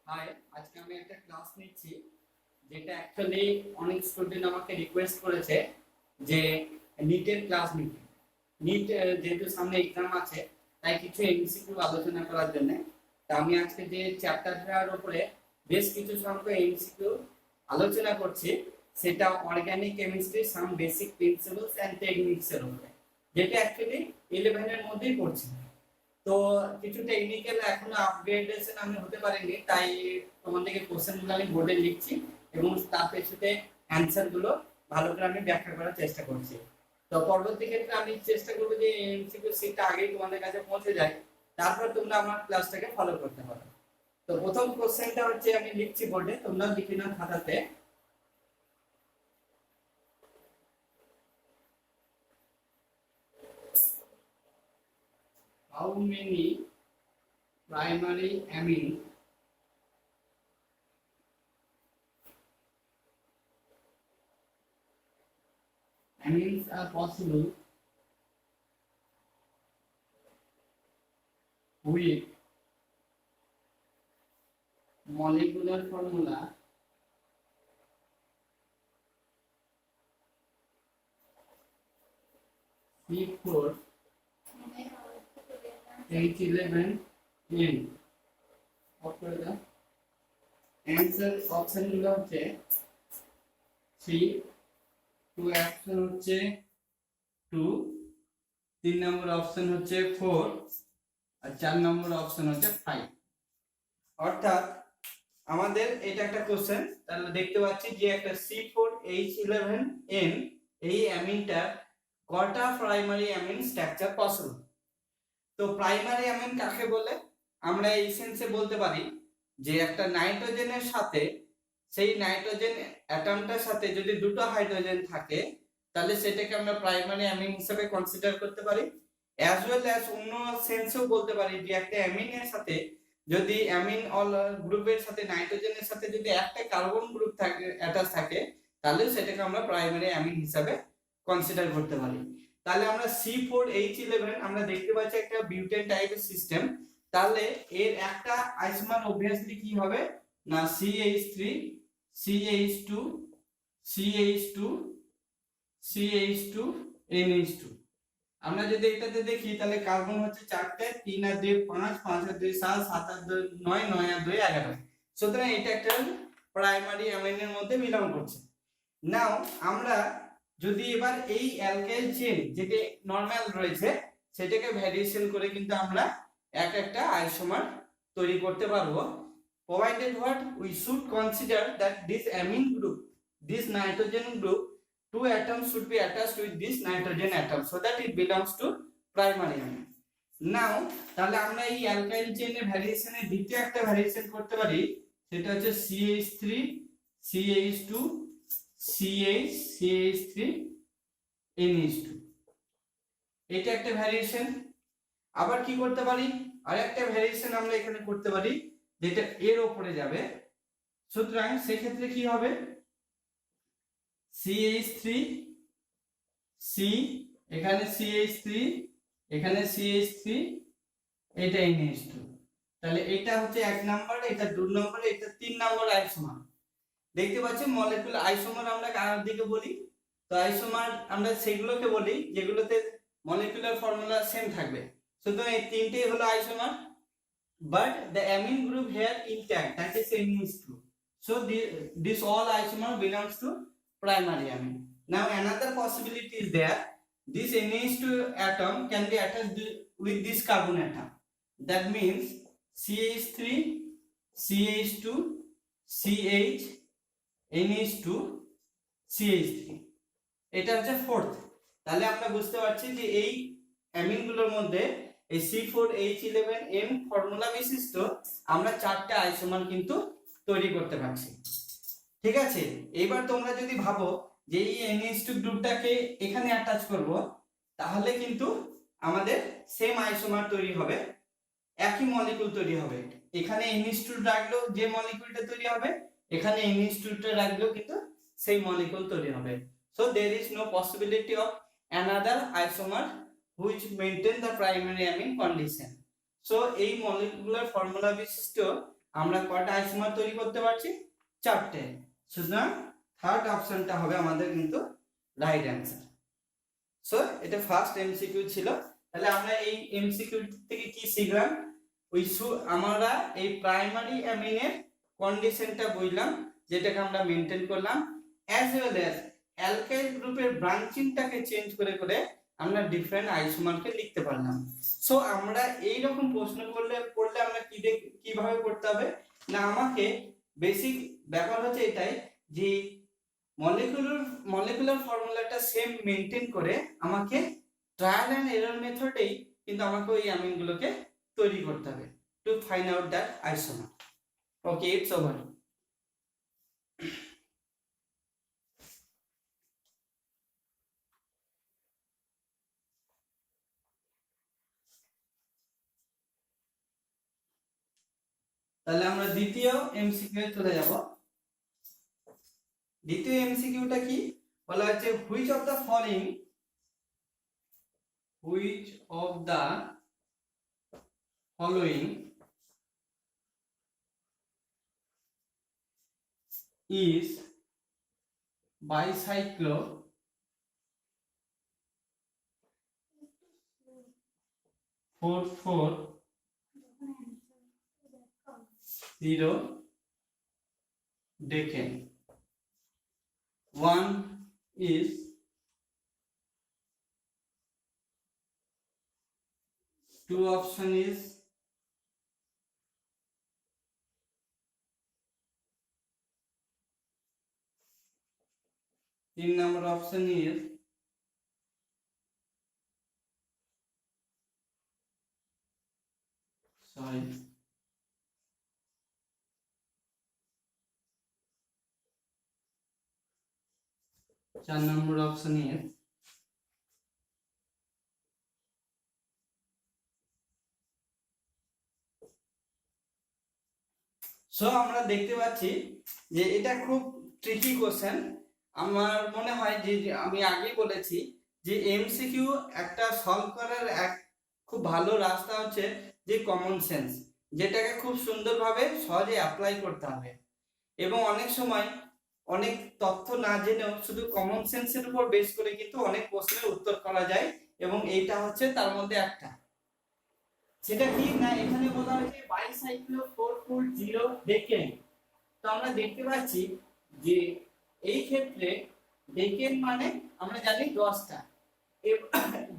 High, আজকে আমি একটা ক্লাস নিচ্ছি যেটা অ্যাকচুয়ালি অনেক স্টুডেন্ট আমাকে রিকোয়েস্ট করেছে যে নিটের ক্লাস নিতে। নিট যেহেতু সামনে এক্সাম আছে, তাই কিছু এমসিকিউ আলোচনা করার জন্য তা আমি আজকে যে চ্যাপ্টারটার উপরে বেশ কিছু সংখ্যক এমসিকিউ আলোচনা করছি, সেটা organic chemistry some basic principles and techniques এর উপরে, যেটা অ্যাকচুয়ালি 11 এর মধ্যেই পড়ছে। তো কিছু টেকনিক্যাল এখনো আপগ্রেডেশন আমি হতে পারিনি, তাই তোমাদেরকে কোশ্চেনগুলো আমি বোর্ডে লিখছি এবং তার পেছনে অ্যান্সার গুলো ভালো করে আমি ব্যাখ্যা করার চেষ্টা করছি। তো পরবর্তী ক্ষেত্রে আমি চেষ্টা করবো যে এমসিকিউ সিটটা আগেই তোমাদের কাছে পৌঁছে যায়, তারপর তোমরা আমার ক্লাসটাকে ফলো করতে পারো। তো প্রথম কোশ্চেনটা হচ্ছে, আমি লিখছি বোর্ডে, তোমরা লিখে নাও খাতাতে। How many primary amines are possible with molecular formula C4H11N? Answer option গুলো হচ্ছে 3, 2 অপশন হচ্ছে 2, 3 নম্বর অপশন হচ্ছে 4 আর 4 নম্বর অপশন হচ্ছে 5। অর্থাৎ আমাদের এটা একটা কোশ্চেন, তাহলে দেখতে পাচ্ছি যে একটা C4H11N এই অ্যামিনটা কটা প্রাইমারি অ্যামিন স্ট্রাকচার পসিবল। তো প্রাইমারি অ্যামিন কাকে বলে? আমরা এই সেন্সে বলতে পারি যে একটা নাইট্রোজেনের সাথে, সেই নাইট্রোজেন অ্যাটমটার সাথে যদি দুটো হাইড্রোজেন থাকে, তাহলে সেটাকে আমরা প্রাইমারি অ্যামিন হিসেবে কনসিডার করতে পারি। অ্যাজ ওয়েল অ্যাজ অন্য সেন্সেও বলতে পারি যে একটা অ্যামিনের সাথে যদি অ্যামিন অল গ্রুপের সাথে নাইট্রোজেনের সাথে যদি একটা কার্বন গ্রুপ থাকে, অ্যাটাচ থাকে, তাহলে সেটাকে আমরা প্রাইমারি অ্যামিন হিসেবে কনসিডার করতে পারি। তাহলে আমরা C4H11 আমরা দেখতে পাচ্ছি একটা বিউটেন টাইপের সিস্টেম, তাহলে এর একটা আইসোমার অবভিয়াসলি কি হবে না CH3 CH2 CH2 CH2 NH2। আমরা যদি এটাতে দেখি তাহলে কার্বন হচ্ছে 4টে, 3 আর 2 5, 5 আর 2 7, 7 আর 2 9, 9 আর 2 11। সুতরাং এটা একটা প্রাইমারি অ্যামিনের মধ্যে বিলং করছে। নাও আমরা যদি এবার এই অ্যালকাইল চেইন যেটা নরমাল রয়েছে সেটাকে ভ্যারিয়েশন করে কিন্তু আমরা একটা আইসোমার তৈরি করতে পারবো, provided what we should consider that this amine group, this nitrogen group, two atoms should be attached with this nitrogen atom so that it belongs to primary amine. Now তাহলে আমরা এই অ্যালকাইল চেইনের ভ্যারিয়েশনে দ্বিতীয় একটা variation করতে পারি, সেটা হচ্ছে CH3 CH2 CH3 NH2। এটা একটা ভ্যারিয়েশন। আবার কি করতে পারি, আরেকটা ভ্যারিয়েশন আমরা এখানে করতে পারি যেটা এর উপরে যাবে। সুতরাং সেক্ষেত্রে কি হবে, CH3 C, এখানে CH3, এখানে CH3, এটা NH2। তাহলে এটা হচ্ছে 1 নাম্বার, এটা 2 নাম্বার, এটা 3 নাম্বার আইসোমার। দেখতে পাচ্ছি মলিকুলার আইসোমার আমরা কার দিকে বলি, তো আইসোমার আমরা সেগুলোকে বলি যেগুলোতে মলিকুলার ফর্মুলা সেম থাকবে। সুতরাং এই তিনটেই হলো isomer, but the amine group here intact, that is NH2. So this all isomer belongs to primary amine. Now another possibility is there, this NH2 atom can be attached with this carbon atom, that means CH3 CH2 CH NH2 CH3, এটা হচ্ছে fourth. তাহলে আমরা বুঝতে পারছি যে এই amine গুলোর মধ্যে এই C4H11N ফর্মুলা বিশিষ্ট আমরা 4টে আইসোমার কিন্তু তৈরি করতে পারছি। ঠিক আছে, এবার তোমরা যদি ভাবো যে এই NH2 গ্রুপটাকে এখানে অ্যাটাচ করব, তাহলে কিন্তু আমাদের সেম আইসোমার তৈরি হবে, একই মলিকুল তৈরি হবে। এখানে NH2 রাখলেও যে মলিকুলটা তৈরি হবে, এখানে NH2 টা রাখলেও কিন্তু সেই মলিকুল তৈরি হবে। So there is no possibility of another isomer which maintain the primary amine condition. So এই molecular formula বিশিষ্ট আমরা কয়টা আইসোমার তৈরি করতে পারছি? 4টে। সুতরাং থার্ড অপশনটা হবে আমাদের কিন্তু রাইট অ্যান্সার। সো এটা ফার্স্ট এমসিকিউ ছিল। তাহলে আমরা এই এমসিকিউ থেকে কি শিখলাম? আমরা এই প্রাইমারি অ্যামিনের কন্ডিশনটা বুঝলাম, যেটাকে আমরা মেনটেন করলাম, অ্যাজ ওয়েল অ্যাজ অ্যালকাইল গ্রুপের ব্রাঞ্চিংটাকে চেঞ্জ করে করে আমরা ডিফারেন্ট আইসোমারকে লিখতে পারলাম। সো আমরা এই রকম প্রশ্ন পড়লে আমরা কিভাবে করতে হবে না, আমাকে বেসিক ব্যাপার হচ্ছে এটাই যে মলিকুলার ফর্মুলাটা সেম মেনটেন করে আমাকে ট্রায়াল এন্ড এরর মেথডেই কিন্তু আমাকে ওই অ্যামিনগুলোকে তৈরি করতে হবে to find out that isomer. Okay, it's over. তাহলে আমরা দ্বিতীয় এমসিকিউ এ চলে যাব। দ্বিতীয় এমসিকিউটা কি বলা হচ্ছে, which of the following is bicyclo 440 decane. One is two option is तीन number option is sorry 4 number option is so আমরা দেখতে পাচ্ছি যে এটা খুব ট্রিকি কোশ্চেন। আমার মনে হয় যে আমি আগে বলেছি যে এমসিকিউ একটা সলভ করার এক খুব ভালো রাস্তা হচ্ছে যে কমন সেন্স, যেটাকে খুব সুন্দরভাবে সহজে অ্যাপ্লাই করতে হবে। এবং অনেক সময় অনেক তথ্য না জেনেও শুধু কমন সেন্সের উপর বেস করে কিন্তু অনেক প্রশ্নের উত্তর করা যায়, এবং এইটা হচ্ছে তার মধ্যে একটা। সেটা কি না, এখানে বলা হয়েছে বাইসাইক্লো 440 ডেকেন। তো আমরা দেখতে পাচ্ছি যে এই ক্ষেত্রে ডেকেন মানে আমরা জানি 10টা,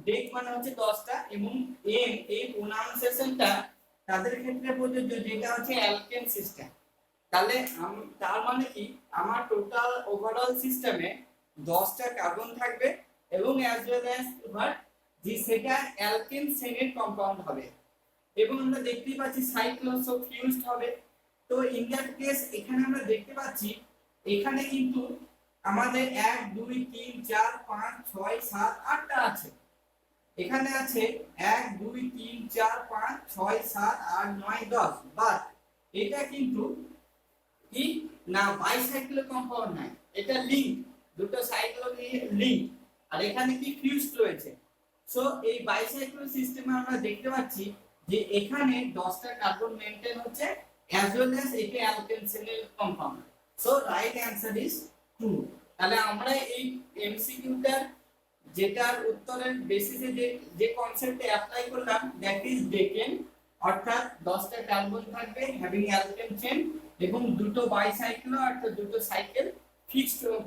ডেক মানে হচ্ছে 10টা, এবং এম এই প্রোনাউন্সিয়েশনটা তাদের ক্ষেত্রে প্রযোজ্য যেটা হচ্ছে অ্যালকেন সিস্টেম। তাহলে তার মানে কি আমার টোটাল ওভারঅল সিস্টেমে 10টা কার্বন থাকবে এবং অ্যাজ ওয়েল অ্যাজ যে সেটা অ্যালকেন শ্রেণীর কম্পাউন্ড হবে, এবং আমরা দেখতেই পাচ্ছি সাইক্লোসো ফিউজড হবে। তো ইন দ্যাট কেস এখানে আমরা দেখতে পাচ্ছি এখানে কিন্তু আমাদের 1 2 3 4 5 6 7 8টা আছে। এখানে আছে 1 2 3 4 5 6 7 8 9 10, বাট এটা কিন্তু কি না বাইসাইক্লো কম্পাউন্ড নাই, এটা লিংক, দুটো সাইক্লো লিংক, আর এখানে কি ফিউজড রয়েছে। সো এই বাইসাইক্লো সিস্টেমে আমরা দেখতে পাচ্ছি যে এখানে 10টা কার্বন মেইনটেইন হচ্ছে as well as এটা অ্যালকেন শ্রেণীর compound. So right answer is 2। তাহলে আমরা এই এমসিকিউটার যেটার উত্তরের বেসিসে যে কনসেপ্টে অ্যাপ্লাই করলাম দ্যাট ইজ ডেকেন, অর্থাৎ 10টা কার্বন থাকবে হ্যাভিং অ্যালকেন চেইন এবং দুটো বাইসাইক্লো অর্থাৎ দুটো সাইকেল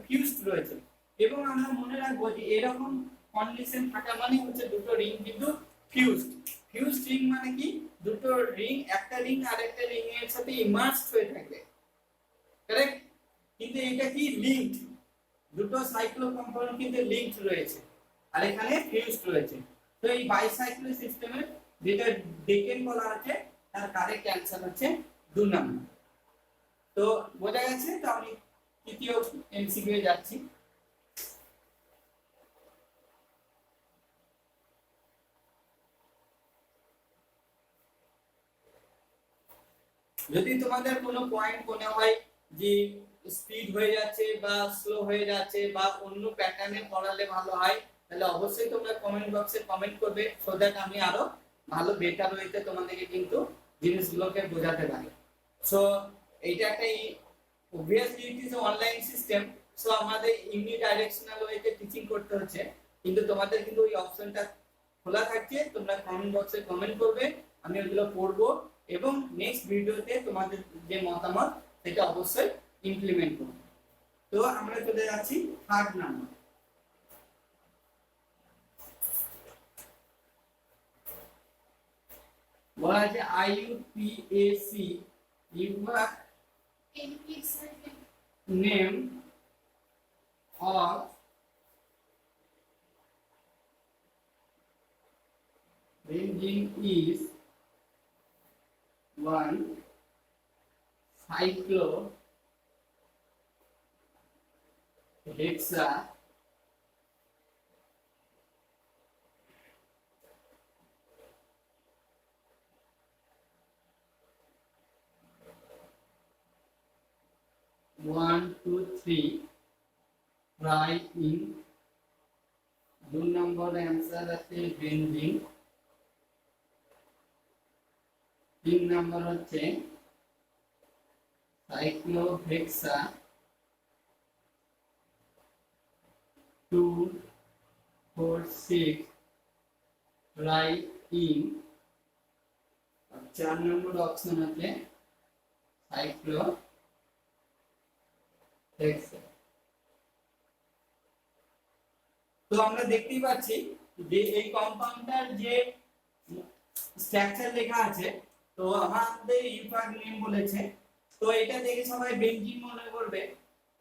ফিউজড রয়েছে। এবং আমরা মনে রাখবো যে এরকম কন্ডিশন থাকা মানে হচ্ছে দুটো রিং কিন্তু ফিউজড। ফিউজড রিং মানে কি দুটো রিং, একটা রিং আরেকটা রিং এর সাথে ইমার্জড হয়ে থাকবে, কারেক্ট? কিন্তু এটা কি লিংকড, দুটো সাইক্লো কম্পাউন্ড কিন্তু লিংকড রয়েছে আর এখানে ফিউজড রয়েছে। তো এই বাইসাইক্লো সিস্টেমের যেটা ডেকেন বলা আছে তার কারেক্ট অ্যানসার হচ্ছে 2 নম্বর। তো বোঝা গেছে? তো আমি তৃতীয় এমসিকিউ এ যাচ্ছি। যদি তোমাদের কোনো পয়েন্ট মনে হয় যে স্পিড হয়ে যাচ্ছে বা স্লো হয়ে যাচ্ছে বা অন্য প্যাটার্নে পড়ালে ভালো হয়, তাহলে অবশ্যই তোমরা কমেন্ট বক্সে কমেন্ট করবে, সো দ্যাট আমি আরো ভালো বেটার ওয়েতে তোমাদেরকে কিন্তু জিনিসগুলোকে বোঝাতে পারি। সো এইটা একটা obviously it is online system, so আমাদের ইউনি ডাইরেকশনাল ওয়েতে টিচিং করতে হচ্ছে, কিন্তু তোমাদের কিন্তু ওই অপশনটা খোলা থাকছে, তোমরা কমেন্ট বক্সে কমেন্ট করবে, আমি ওগুলো পড়বো এবং নেক্সট ভিডিওতে তোমাদের যে মতামত সেটা অবশ্যই ইমপ্লিমেন্ট করব। তো আমরা চলে যাচ্ছি থার্ড নাম্বার। বলা আছে IUPAC unique name of benzene is 1 cyclohexa 1 2 3 tryene। 2 number answer আছে বেনজিন। 3 নম্বর হচ্ছে সাইক্লোহেক্সা 2 4 6 tryene। আর 4 নম্বর অপশন আছে সাইক্লোহেক্সা। তো আমরা দেখতেই পাচ্ছি যে এই কম্পাউন্ডটার যে স্ট্রাকচার লেখা আছে, তো আমাদের ইউনিক নেম বলেছে, তো এটা দেখে সবাই বেনজিন মনে করবে,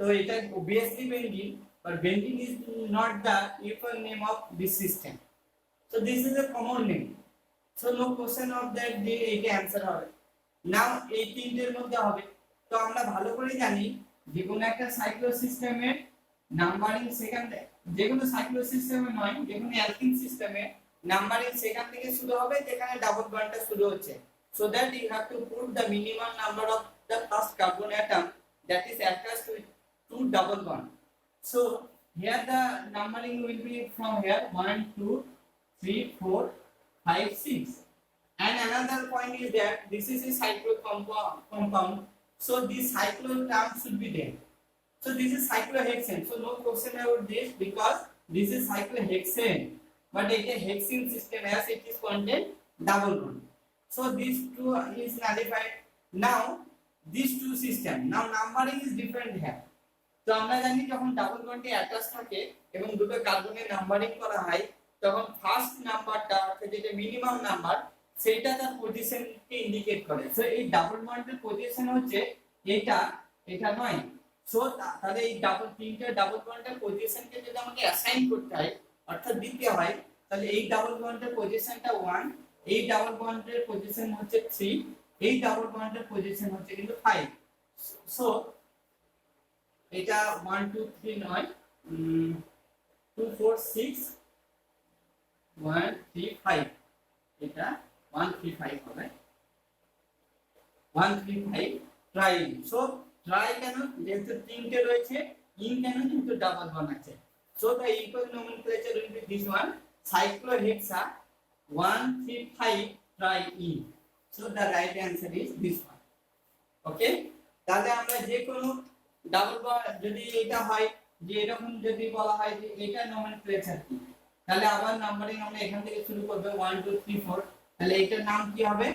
তো এটা obviously benzene, but benzene is not the unique name of this system, so this is a common name, so no question of that যে এইটা आंसर হবে। নাও এই তিনটের মধ্যে হবে। তো আমরা ভালো করে জানি যে কোন একটা সাইক্লো সিস্টেমের নাম্বারিং সেখান থেকে, যে কোনো সাইক্লো সিস্টেমে নয়, যে কোনো অ্যালকিন সিস্টেমে নাম্বারিং সেখান থেকে শুরু হবে যেখানে ডাবল বন্ডটা শুরু হচ্ছে, so that you have to put the minimum number of the first carbon atom that is attached to two double bond. So here the numbering will be from here 1 2 3 4 5 6, and another point is that this is a cyclo compound, so this cyclo term should be there. So this is cyclohexane, so no question about this because this is cyclohexane, but it is hexene system as it is contain double bond, so these two is nullified. Now these two system, now numbering is different here. তো আমরা জানি যখন double বন্ডে attach থাকে এবং দুটো কার্বনের numbering করা হয়, তখন ফার্স্ট নাম্বারটা অর্থাৎ যেটা মিনিমাম নাম্বার সেটা তার পজিশনকে ইন্ডিকেট করে। সো এই ডাবল বন্ডের পজিশন হচ্ছে এটা, এটা নয়। সো তাহলে এই তিনটে ডাবল বন্ডের পজিশনকে যদি আমাকে অ্যাসাইন করতে হয় অর্থাৎ দিতে হয়, তাহলে এই ডাবল বন্ডের পজিশনটা 1, এই ডাবল বন্ডের পজিশন হচ্ছে 3, এই ডাবল বন্ডের পজিশন হচ্ছে কিন্তু 5। সো এটা 1 2 3 নয়, 2 4 6 1 3 5, এটা 1 3 5 হবে, 1 3 5 ট্রাই। সো ট্রাই কেন, যেহেতু তিনটে রয়েছে, ইন কেন, কিন্তু ডাবল বন্ড আছে। So the equal nomenclature will be this one, cyclohexa 1 3 5 tryene, so the right answer is this one. ওকে, তাহলে আমরা যে কোনো ডাবল বন্ড যদি এটা হয় যে এরকম যদি বলা হয় যে এটা নোমেনক্লেচার কি, তাহলে আবার নাম্বারিং আমরা এখান থেকে শুরু করব 1 2 3 4, তাহলে এটার নাম কি হবে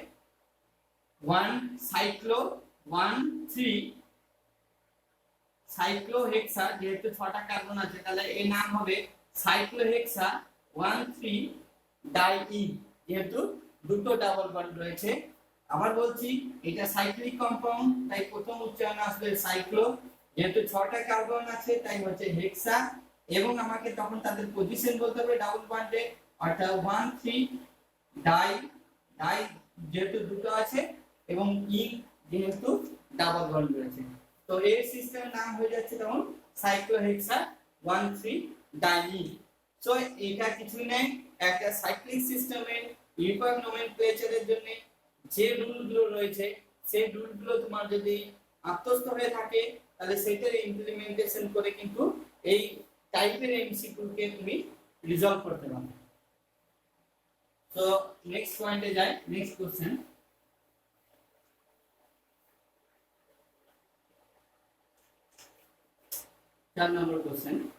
1 সাইক্লো 1 3 সাইক্লোহেক্সা, যেহেতু 6টা কার্বন আছে তাহলে এর নাম হবে সাইক্লোহেক্সা 1 3 ডাইইন, যেহেতু দুটো ডাবল বন্ড রয়েছে। আবার বলছি এটা সাইক্লিক কম্পাউন্ড, তাই প্রথম উচ্চারণ আসবে সাইক্লো, যেহেতু 6টা কার্বন আছে তাই হচ্ছে হেক্সা, এবং আমাকে তখন তাদের পজিশন বলতে হবে ডাবল বন্ডে, অর্থাৎ 1 3 ডাই, ডাই যেহেতু দুটো আছে এবং ইন যেহেতু ডাবল বন্ড রয়েছে, তো এই সিস্টেমের নাম হয়ে যাচ্ছে তখন সাইক্লোহেক্সা 1 3 ডাইইন। সো এটা কিছুই নেই, একটা সাইক্লিক সিস্টেমের ইউনিক নোমেনক্লেচারের জন্য যে রুলগুলো রয়েছে সেই রুলগুলো তোমার যদি আত্মস্থ হয়ে থাকে তাহলে সেটার ইমপ্লিমেন্টেশন করে কিন্তু এই টাইপের এমসিকিউ কে তুমি রিজলভ করতে পারবে। তো নেক্সট পয়েন্টে যাই, next question. 4 number question.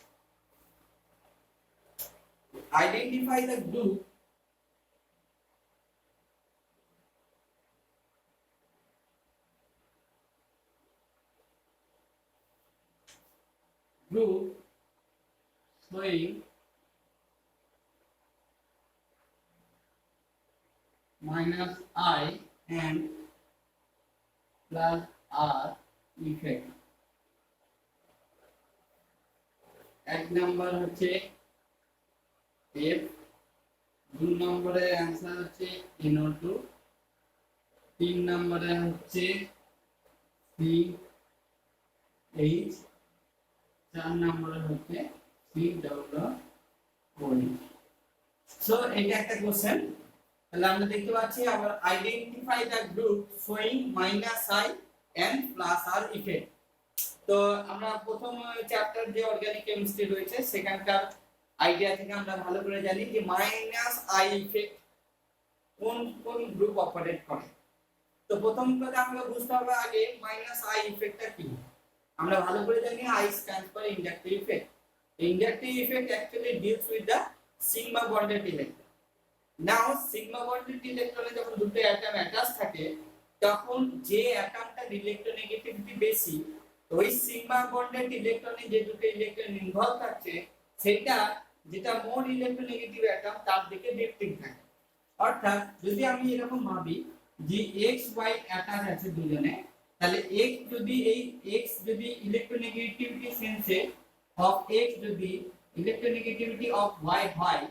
Identify the group showing minus I and plus R effect. এক নম্বর হচ্ছে F, 2 নম্বরের आंसर হচ্ছে NO2, 3 নম্বরে হচ্ছে CH, 4 নম্বরে হচ্ছে COOH। সো এটা একটা কোশ্চেন। তাহলে আমরা দেখতে পাচ্ছি আবার identify the group showing minus I and plus R effect. তো আমরা প্রথম চ্যাপ্টার যে অর্গানিক কেমিস্ট্রি রয়েছে সেখানকার আইডিয়া থেকে আমরা ভালো করে জানি যে মাইনাস আই ইফেক্ট কোন কোন গ্রুপ অপারেট করে। তো প্রথম কথা আমরা বুঝতে হবে আগে মাইনাস আই ইফেক্টটা কি। আমরা ভালো করে জানি I stands for inductive effect. Inductive effect actually deals with the sigma bonded electron. Now sigma bonded ইলেকট্রনে যখন দুটো অ্যাটম অ্যাটাচ থাকে তখন যে অ্যাটমটার ইলেকট্রোনেগেটিভিটি বেশি, ওই সিগমা বন্ডেড ইলেকট্রনে যে দুটো ইলেকট্রন ইনভলভ থাকছে সেটা যেটা মোর ইলেকট্রোনেগেটিভ অ্যাটম তার দিকে ড্রিফটিং থাকে। অর্থাৎ যদি আমি এরকম ভাবি যে x y অ্যাটাচ আছে দুজনে, তাহলে x যদি এই x যদি ইলেকট্রোনেগেটিভিটি সেন্সে অফ x যদি ইলেকট্রোনেগেটিভিটি অফ y হয়,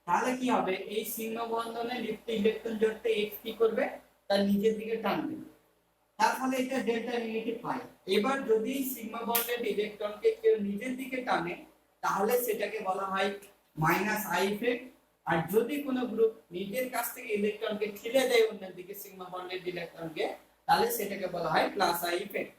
তাহলে কি হবে এই সিগমা বন্ধনে লিপ্ত ইলেকট্রন জোড়তে x কি করবে তার নিজের দিকে টানবে, তার ফলে এটা ডেল্টা নেগেটিভ পাই। এবার যদি সিগমা বন্ডেড ইলেকট্রনকে কেউ নিজের দিকে টানে তাহলে সেটাকে বলা হয় মাইনাস আই ইফেক্ট। আর যদি কোনো গ্রুপ নিজের কাছ থেকে ইলেকট্রনকে ঠেলে দেয় অন্যের দিকে সিগমা বন্ডেড ইলেকট্রনকে, তাহলে সেটাকে বলা হয় প্লাস আই ইফেক্ট।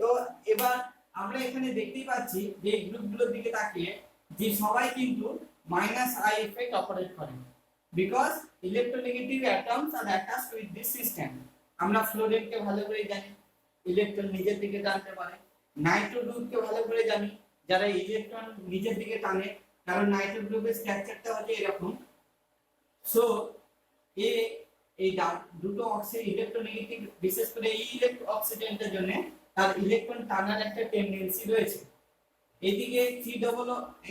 তো এবার আমরা এখানে দেখতেই পাচ্ছি যে এই গ্রুপগুলোর দিকে তাকিয়ে যে সবাই কিন্তু মাইনাস আই ইফেক্ট অপারেট করে, because electronegative atoms R attached with this system. আমরা ফ্লোরিনকে ভালো করে জানি ইলেকট্রন নিজের দিকে টানতে পারে, নাইট্রো গ্রুপকে ভালো করে জানি যারা ইলেকট্রন নিজের দিকে টানে, কারণ নাইট্রো গ্রুপের স্ট্রাকচারটা হচ্ছে এরকম। সো এই দুটো অক্সিজেন ইলেকট্রোনেগেটিভ, বিশেষ করে এই অক্সিজেনটার জন্য তার ইলেকট্রন টানার একটা টেন্ডেন্সি রয়েছে। এদিকে C+O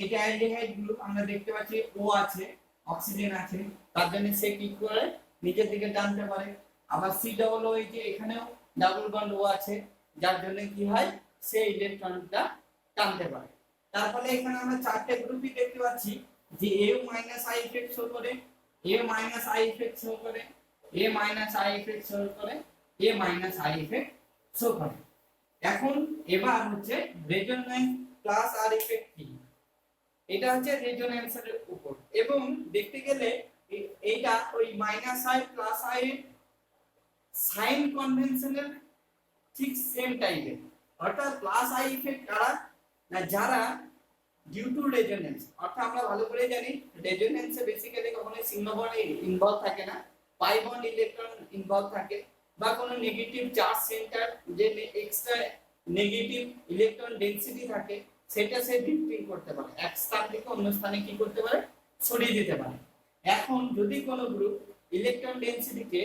এটা অ্যালডিহাইড গ্রুপ, আমরা দেখতে পাচ্ছি O আছে, অক্সিজেন আছে, তার জন্য সে কি করে নিজের দিকে টানতে পারে। আবার C+O এই যে এখানেও ডাবল বন্ড O আছে, যার জন্য কি হয় সে ইলেকট্রনটা টানতে পারে। তার ফলে এখানে আমরা চারটি গ্রুপই দেখতে পাচ্ছি যে A minus I effect show করে, A minus I effect show করে, A minus I effect show করে, A minus I effect show করে। এখন এবার হচ্ছে রেজোন্যান্স প্লাস আর ইফেক্ট কি, এটা হচ্ছে রেজোন্যান্সের উপর। এবং দেখতে গেলে এইটা ওই মাইনাস আই প্লাস আই এর সাইন কনভেনশনের ঠিক সেম টাইপের। অর্থাৎ প্লাস আই ইফেক্ট কারা না, যারা ডিউ টু রেজোন্যান্স। অর্থাৎ আমরা ভালো করে জানি রেজোন্যান্সে বেসিক্যালি কখনো সিগমা বন্ড ইনভলভ থাকে না, পাই বন্ড ইলেকট্রন ইনভলভ থাকে, বা কোনো নেগেটিভ চার্জ সেন্টার যে এক্সট্রা নেগেটিভ ইলেকট্রন ডেনসিটি থাকে সেটা সে ড্রিফটিং করতে পারে, এক স্থান থেকে অন্য স্থানে কি করতে পারে ছড়িয়ে দিতে পারে। এখন যদি কোনো গ্রুপ ইলেকট্রন ডেনসিটিকে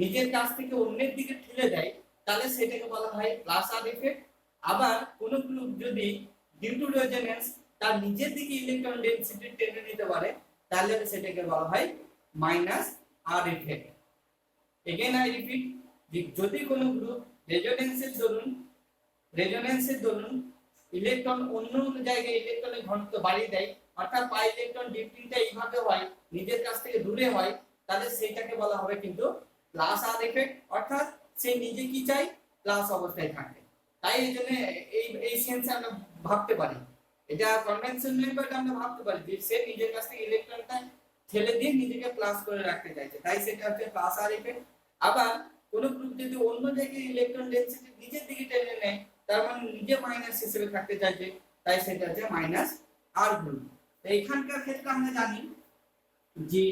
নিজের কাছ থেকে অন্যের দিকে ঠেলে দেয় তাহলে সেটাকে বলা হয় প্লাস আর ইফেক্ট। আবার কোনো গ্রুপ যদি ডিউ টু রেজোন্যান্স তার নিজের দিকে ইলেকট্রন ডেনসিটি টেনে নিতে পারে তাহলে সেটাকে বলা হয় minus R effect. Again I repeat, যদি কোনো গ্রুপ রেজোন্যান্সের দরুন ইলেকট্রন অন্য জায়গায় ইলেকট্রনের ঘনত্ব বাড়িয়ে দেয়, অর্থাৎ পাই ইলেকট্রন ড্রিফটিংটা এইভাবে হয় নিজের কাছ থেকে দূরে হয়, তাহলে সেটাকে বলা হবে কিন্তু প্লাস আর ইফেক্ট। অর্থাৎ সে নিজে কি চাই প্লাস অবস্থায় থাকে। তাই এই জন্য এই সেন্সে আমরা ভাবতে পারি, এটা কনভেনশনাল বাট আমরা ভাবতে পারি যে সে নিজের কাছ থেকে ইলেকট্রনটা ঠেলে দিয়ে নিজেকে প্লাস করে রাখতে চাইছে, তাই সেটা হচ্ছে প্লাস আর ইফেক্ট। আবার কোন গ্রুপ যদি অন্য জায়গায় ইলেকট্রন ডেনসিটি নিজের দিকে টেনে নেয় তার মানে নিজে মাইনাস হিসেবে থাকতে চাইছে, তাই সেটা হচ্ছে মাইনাস আর গ্রুপ। তো এখানকার ক্ষেত্রে আমরা জানি যে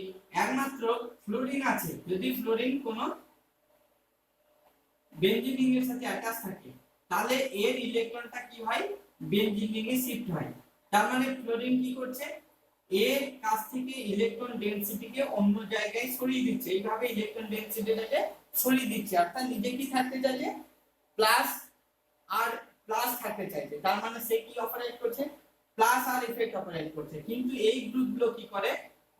একমাত্র ফ্লোরিন আছে, যদি ফ্লোরিন কোনো বেঞ্জিনিং এর সাথে অ্যাটাচ থাকে তাহলে এর ইলেকট্রনটা কি হয় বেনজিন রিংয়ে শিফট হয়। তার মানে ফ্লোরিন কি করছে, এর কাছ থেকে ইলেকট্রন ডেনসিটিকে অন্য জায়গায় সরিয়ে দিচ্ছে, এইভাবে ইলেকট্রন ডেনসিটিটাকে সরিয়ে দিচ্ছে, অর্থাৎ নিজে কি থাকতে চাইছে, প্লাস আর প্লাস থাকতে চাইছে। তার মানে সে কি অপারেট করছে, প্লাস আর ইফেক্ট অপারেট করছে। কিন্তু এই গ্রুপগুলো কি করে,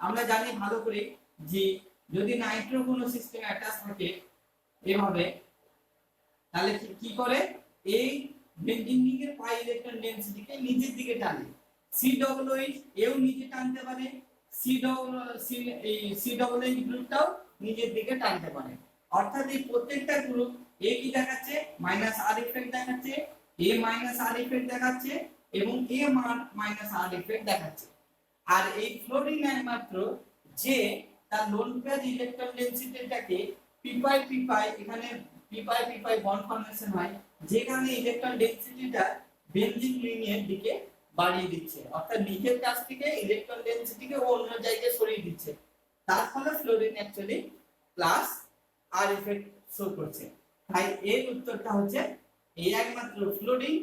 আমরা জানি ভালো করে যে যদি নাইট্রো কোনো সিস্টেমে অ্যাটাচ থাকে এভাবে, তাহলে কি করে, এই বেনজিন রিং এর পাই ইলেকট্রন ডেনসিটিকে নিচের দিকে টানে। সি ডবল এইচ এও নিচে টানতে পারে, সি ডবল এইচ গ্রুপটাও নিচের দিকে টানতে পারে। অর্থাৎ এই প্রত্যেকটা গ্রুপ এ কি দেখাচ্ছে, মাইনাস আর ইফেক্ট দেখাচ্ছে, এ মাইনাস আর ইফেক্ট দেখাচ্ছে এবং এ মাইনাস আর ইফেক্ট দেখাচ্ছে। আর এই ফ্লোরিন একমাত্র যে তার লোন পেয়ার ইলেকট্রন ডেনসিটিটাকে পি পাই এখানে পি পাই বন্ড ফর্মেশন হয়, যেখানে ইলেকট্রন ডেনসিটিটা বেনজিন রিং এর দিকে বাড়িয়ে দিচ্ছে, অর্থাৎ নিজের কাছ থেকে ইলেকট্রন ডেনসিটিকে অন্য জায়গায় সরিয়ে দিচ্ছে। তার ফলে fluorine actually plus R effect show করছে। তাই এর উত্তরটা হচ্ছে এই একমাত্র ফ্লোরিন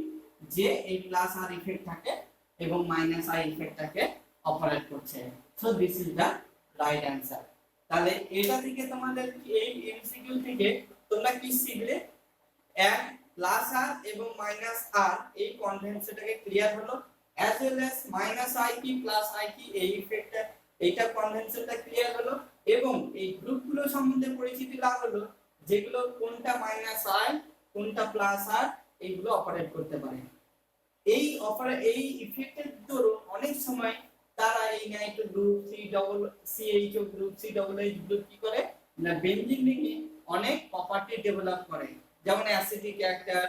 যে এই প্লাস আর ইফেক্ট থাকে এবং মাইনাস আর ইফেক্টটাকে অপারেট করছে। So this is the right answer. তাহলে এটা থেকে তোমাদের এই এমসিকিউ থেকে তোমরা কি শিখলে, এক প্লাস আর এবং মাইনাস আর এই কনভেনশনটাকে ক্লিয়ার হলো, as well as minus I কি প্লাস আই কি এই ইফেক্টটা, এইটা কনভেনশনটা ক্লিয়ার হলো, এবং এই গ্রুপগুলো সম্বন্ধে পরিচিতি লাভ হলো, যেগুলো কোনটা মাইনাস আই কোনটা প্লাস আর এইগুলো অপারেট করতে পারে। এই ইফেক্টের দরুন অনেক সময় তারা এই nitro group CHO group CH group কি করে না বেনজিন রিংয়ে অনেক প্রপার্টি ডেভেলপ করে, যেমন অ্যাসিডিক ক্যারেক্টার,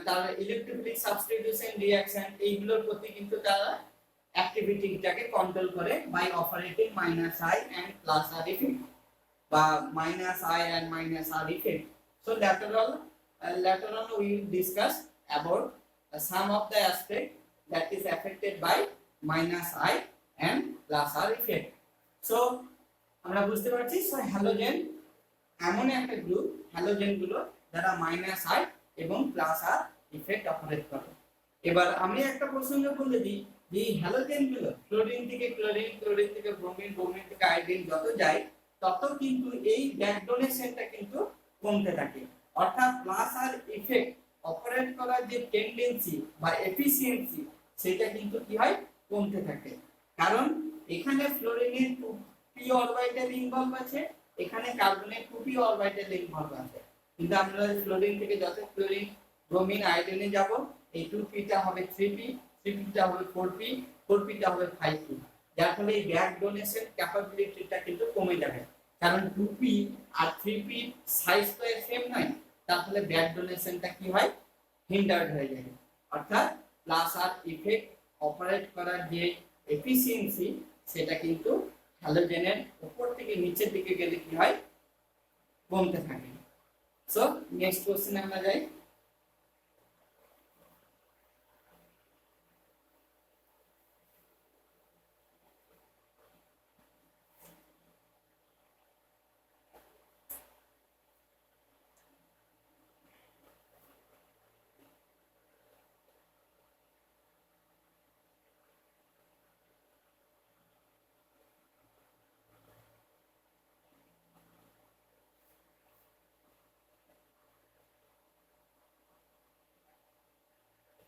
তার ইলেকট্রোফিলিক সাবস্টিটিউশন রিঅ্যাকশন, এইগুলোর প্রতি কিন্তু তারা অ্যাক্টিভিটিটাকে কন্ট্রোল করে by operating minus I and plus R effect বা minus I and minus R effect. So later on we will discuss about some of the aspect that is affected by minus I and plus R effect. So আমরা বুঝতে পারছি, so halogen এমন একটা group, halogen গুলো যারা minus I এবং plus R effect operate করে। এবার আমি একটা প্রসঙ্গ বলে দিই যে এই হ্যালোজেন গুলো ফ্লোরিন থেকে ক্লোরিন, ক্লোরিন থেকে ব্রোমিন, ব্রোমিন থেকে আয়োডিন যত যায় তত কিন্তু এই ব্যাক ডোনেশনটা কিন্তু কমতে থাকে, অর্থাৎ প্লাস আর ইফেক্ট অপারেট করার যে টেন্ডেন্সি বা এফিসিয়েন্সি সেটা কিন্তু কি হয়, কমতে থাকে। কারণ এখানে ফ্লোরিনের 2p অরবিটাল ইনভলভ আছে, এখানে কার্বনের 2p অরবিটাল ইনভলভ আছে, কিন্তু আমরা ফ্লোরিন থেকে যত ক্লোরিন ব্রোমিন আয়োডিনে যাব, এই 2p টা হবে 3p, 3p টা হবে 4p, 4p টা হবে 5p, যার ফলে এই ব্যাক ডোনেশন ক্যাপাবিলিটিটা কিন্তু কমে যাবে। কারণ 2p আর 3p সাইজ তো সেম নয়, তাহলে ব্যাক ডোনেশনটা কি হয়, হিন্ডার্ড হয়ে যায়, অর্থাৎ প্লাস আর ইফেক্ট অপারেট করার যে এফিসিয়েন্সি সেটা কিন্তু হ্যালোজেনের উপর থেকে নিচের দিকে গেলে কি হয়, কমতে থাকে। সো নেক্সট কোশ্চেনে আমরা যাই।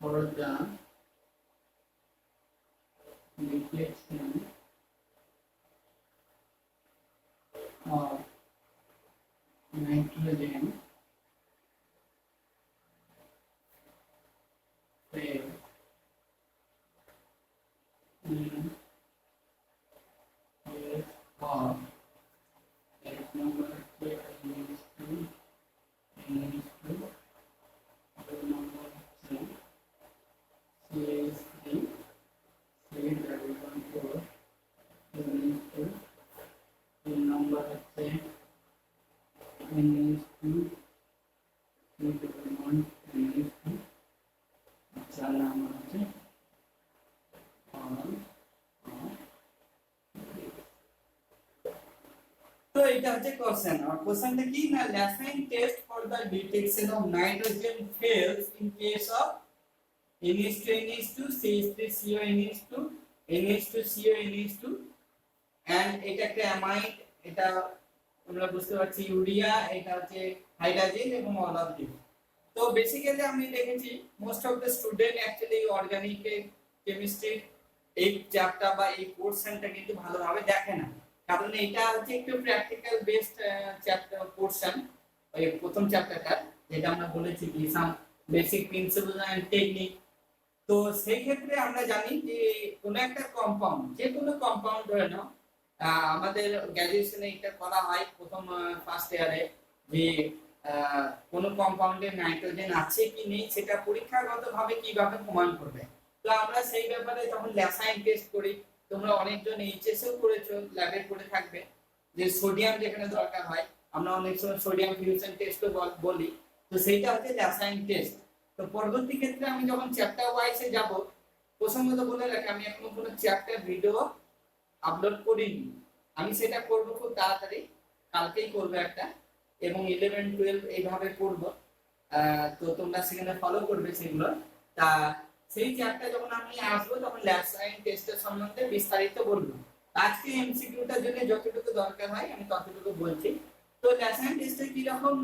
For the reflection of nitrogen in case of that number is to the number CH3 3.4 the number হচ্ছে NH2 3.1 NH2 চার নাম্বার হচ্ছে তো এটা হচ্ছে কোশ্চেন। আর কোশ্চেনটা কি না, Lassaigne test for the detection of nitrogen fails in case of NH2 NH2 CH3CO NH2 NH2 CO NH2 and এটা একটা অ্যামাইড, এটা আমরা বুঝতে পারছি ইউরিয়া, এটা হচ্ছে হাইড্রোজেন এবং অল অফ দিস। তো বেসিক্যালি আমি দেখেছি most of the student actually organic chemistry এই চ্যাপ্টার বা এই পোরশনটা কিন্তু ভালোভাবে দেখে না, কারণ এটা হচ্ছে একটু প্র্যাকটিক্যাল বেসড চ্যাপ্টার পোরশন। ওই প্রথম চ্যাপ্টারটা যেটা আমরা বলেছি কি some basic principle and technique. তো সেই ক্ষেত্রে আমরা জানি যে কোনো একটা কম্পাউন্ড, যে কোনো কম্পাউন্ড ধরে নাও, আমাদের গ্র্যাজুয়েশনে এটা করা হয় প্রথম ফার্স্ট ইয়ারে, যে কোনো কম্পাউন্ডে নাইট্রোজেন আছে কি নেই সেটা পরীক্ষাগতভাবে কিভাবে প্রমাণ করবে। তো আমরা সেই ব্যাপারে যখন ল্যাসাইন টেস্ট করি, তোমরা অনেকজন এইচএসও করেছো, ল্যাবে করে থাকবে, যে সোডিয়াম যেখানে দরকার হয় আমরা অনেক সময় সোডিয়াম ফিউশন টেস্টও বলি, তো সেইটা হচ্ছে ল্যাসাইন টেস্ট। তো পরবর্তী ক্ষেত্রে আমি যখন চ্যাপ্টার ওয়াইজে যাব, প্রসঙ্গত বলে রাখি আমি এখনো কোনো চ্যাপ্টার ভিডিও আপলোড করিনি, আমি সেটা করব খুব তাড়াতাড়ি, কালকেই করব একটা, এবং 11 12 এইভাবে করব। তো তোমরা সেখানে ফলো করবে সেগুলো। তা সেই চ্যাপ্টার যখন আমি আসবো তখন ল্যাব সায়েন্স টেস্টের সম্বন্ধে বিস্তারিত বলবো। আজকে এমসিকিউটার জন্য যতটুকু দরকার হয় আমি ততটুকু বলছি। তো ল্যাব সায়েন্স টেস্টে কি রকম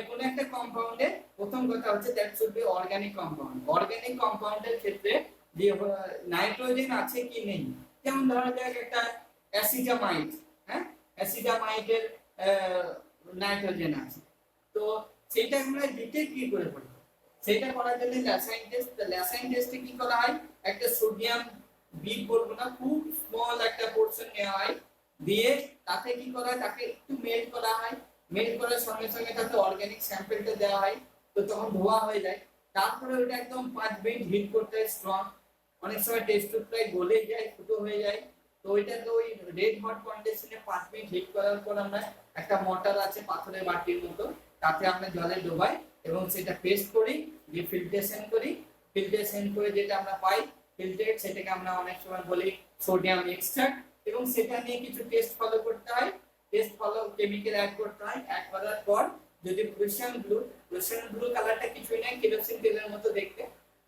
কোন একটা কম্পাউন্ডে প্রথম কথা হচ্ছে that should be organic compound. Organic কম্পাউন্ডের ক্ষেত্রে যে নাইট্রোজেন আছে কি নেই, যেমন ধরা যাক একটা অ্যাসিটামাইড, হ্যাঁ অ্যাসিটামাইডের নাইট্রোজেন আছে, তো সেটা আমরা ডিটেক্ট কি করে করব, সেটা করার জন্য ল্যাসাইন টেস্ট। ল্যাসাইন টেস্টে কি করা হয়, একটা সোডিয়াম বিট বলবো না, খুব স্মল একটা পোরশন নেওয়া হয়, দিয়ে তাতে কি করা হয়, তাকে একটু মেল্ট করা হয়, মেল্ট করার সঙ্গে সঙ্গে তাতে অর্গানিক স্যাম্পলটা দেওয়া হয়, তো তখন ধোয়া হয়ে যায়। তারপরে ওটা একদম 5 মিনিট হিট করতে হয় স্ট্রং, অনেক সময় টেস্ট টিউব প্রায় গলে যায়, ফুটো হয়ে যায়, তো ওইটাকে ওই রেড হট কন্ডিশনে 5 মিনিট হিট করার পর আমরা একটা মোটর আছে পাথরের বাটির মতো, তাতে আমরা জলে ডোবাই এবং সেটা পেস্ট করি, দিয়ে ফিল্ট্রেশন করি, ফিল্ট্রেশন করে যেটা আমরা পাই ফিল্ট্রেট, সেটাকে আমরা অনেক সময় বলি সোডিয়াম এক্সট্রাক্ট, এবং সেটা নিয়ে কিছু টেস্ট ফলো করতে হয়, টেস্ট ফলো কেমিক্যাল অ্যাড করতে হয়, অ্যাড করার পর যদি প্রুশিয়ান ব্লু কালারটা কিছুই নাই, কেরোসিন তেলের মতো দেখতে,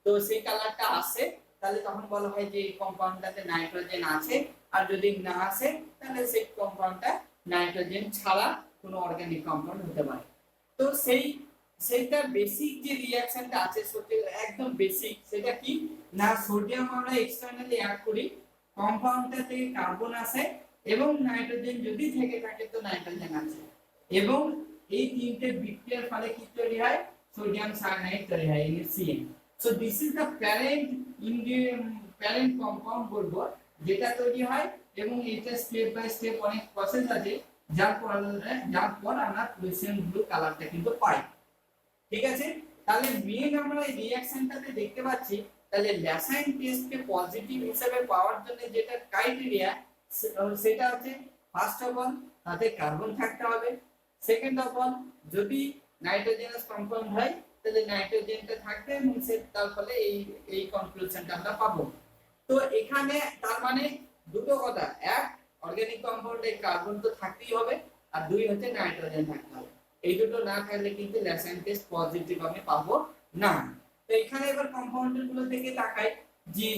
তো সেই কালারটা আসে, তাহলে তখন বলা হয় যে এই কম্পাউন্ডটাতে নাইট্রোজেন আছে। আর যদি না আসে তাহলে সেই কম্পাউন্ডটা নাইট্রোজেন ছাড়া কোনো অর্গানিক কম্পাউন্ড হতে পারে। তো সেইটা বেসিক যে রিঅ্যাকশনটা আছে একদম বেসিক, সেটা কি না, সোডিয়াম আমরা এক্সটারনালি অ্যাড করি, কম্পাউন্ডটা থেকে কার্বন আসে এবং নাইট্রোজেন যদি থেকে থাকে তো নাইট্রোজেন আছে, এবং এই তিনটে বিক্রিয়ার ফলে কি তৈরি হয়, সোডিয়াম সায়ানাইড তৈরি হয় NaCN। So this is the parent compound বলবো যেটা তৈরি হয়, এবং এটা স্টেপ বাই স্টেপ অনেক প্রসেস আছে, যার পর আমরা ক্রিস্টাল ব্লু কালারটা কিন্তু পাই। ঠিক আছে, তাহলে মেইন আমরা এই রিঅ্যাকশনটাতে দেখতে পাচ্ছি, তাহলে ল্যাসাইন টেস্টকে পজিটিভ হিসেবে পাওয়ার জন্য যেটা ক্রাইটেরিয়া সেটা হচ্ছে ফার্স্ট অফ অল তাতে কার্বন থাকতে হবে, সেকেন্ড অফ অল যদি নাইট্রোজেনাস কম্পাউন্ড হয় তাহলে নাইট্রোজেনটা থাকবে, এবং তার ফলে এই কনক্লুশনটা আমরা পাবো। তো এখানে তার মানে দুটো কথা, এক অর্গানিক কম্পাউন্ডে কার্বন তো থাকতেই হবে, আর দুই হচ্ছে নাইট্রোজেন থাকতে হবে, এই দুটো না থাকলে কিন্তু ল্যাসাইন টেস্ট পজিটিভ আমি পাবো না। তো এখানে এবার কম্পাউন্ডের গুলো থেকে তাকাই, যে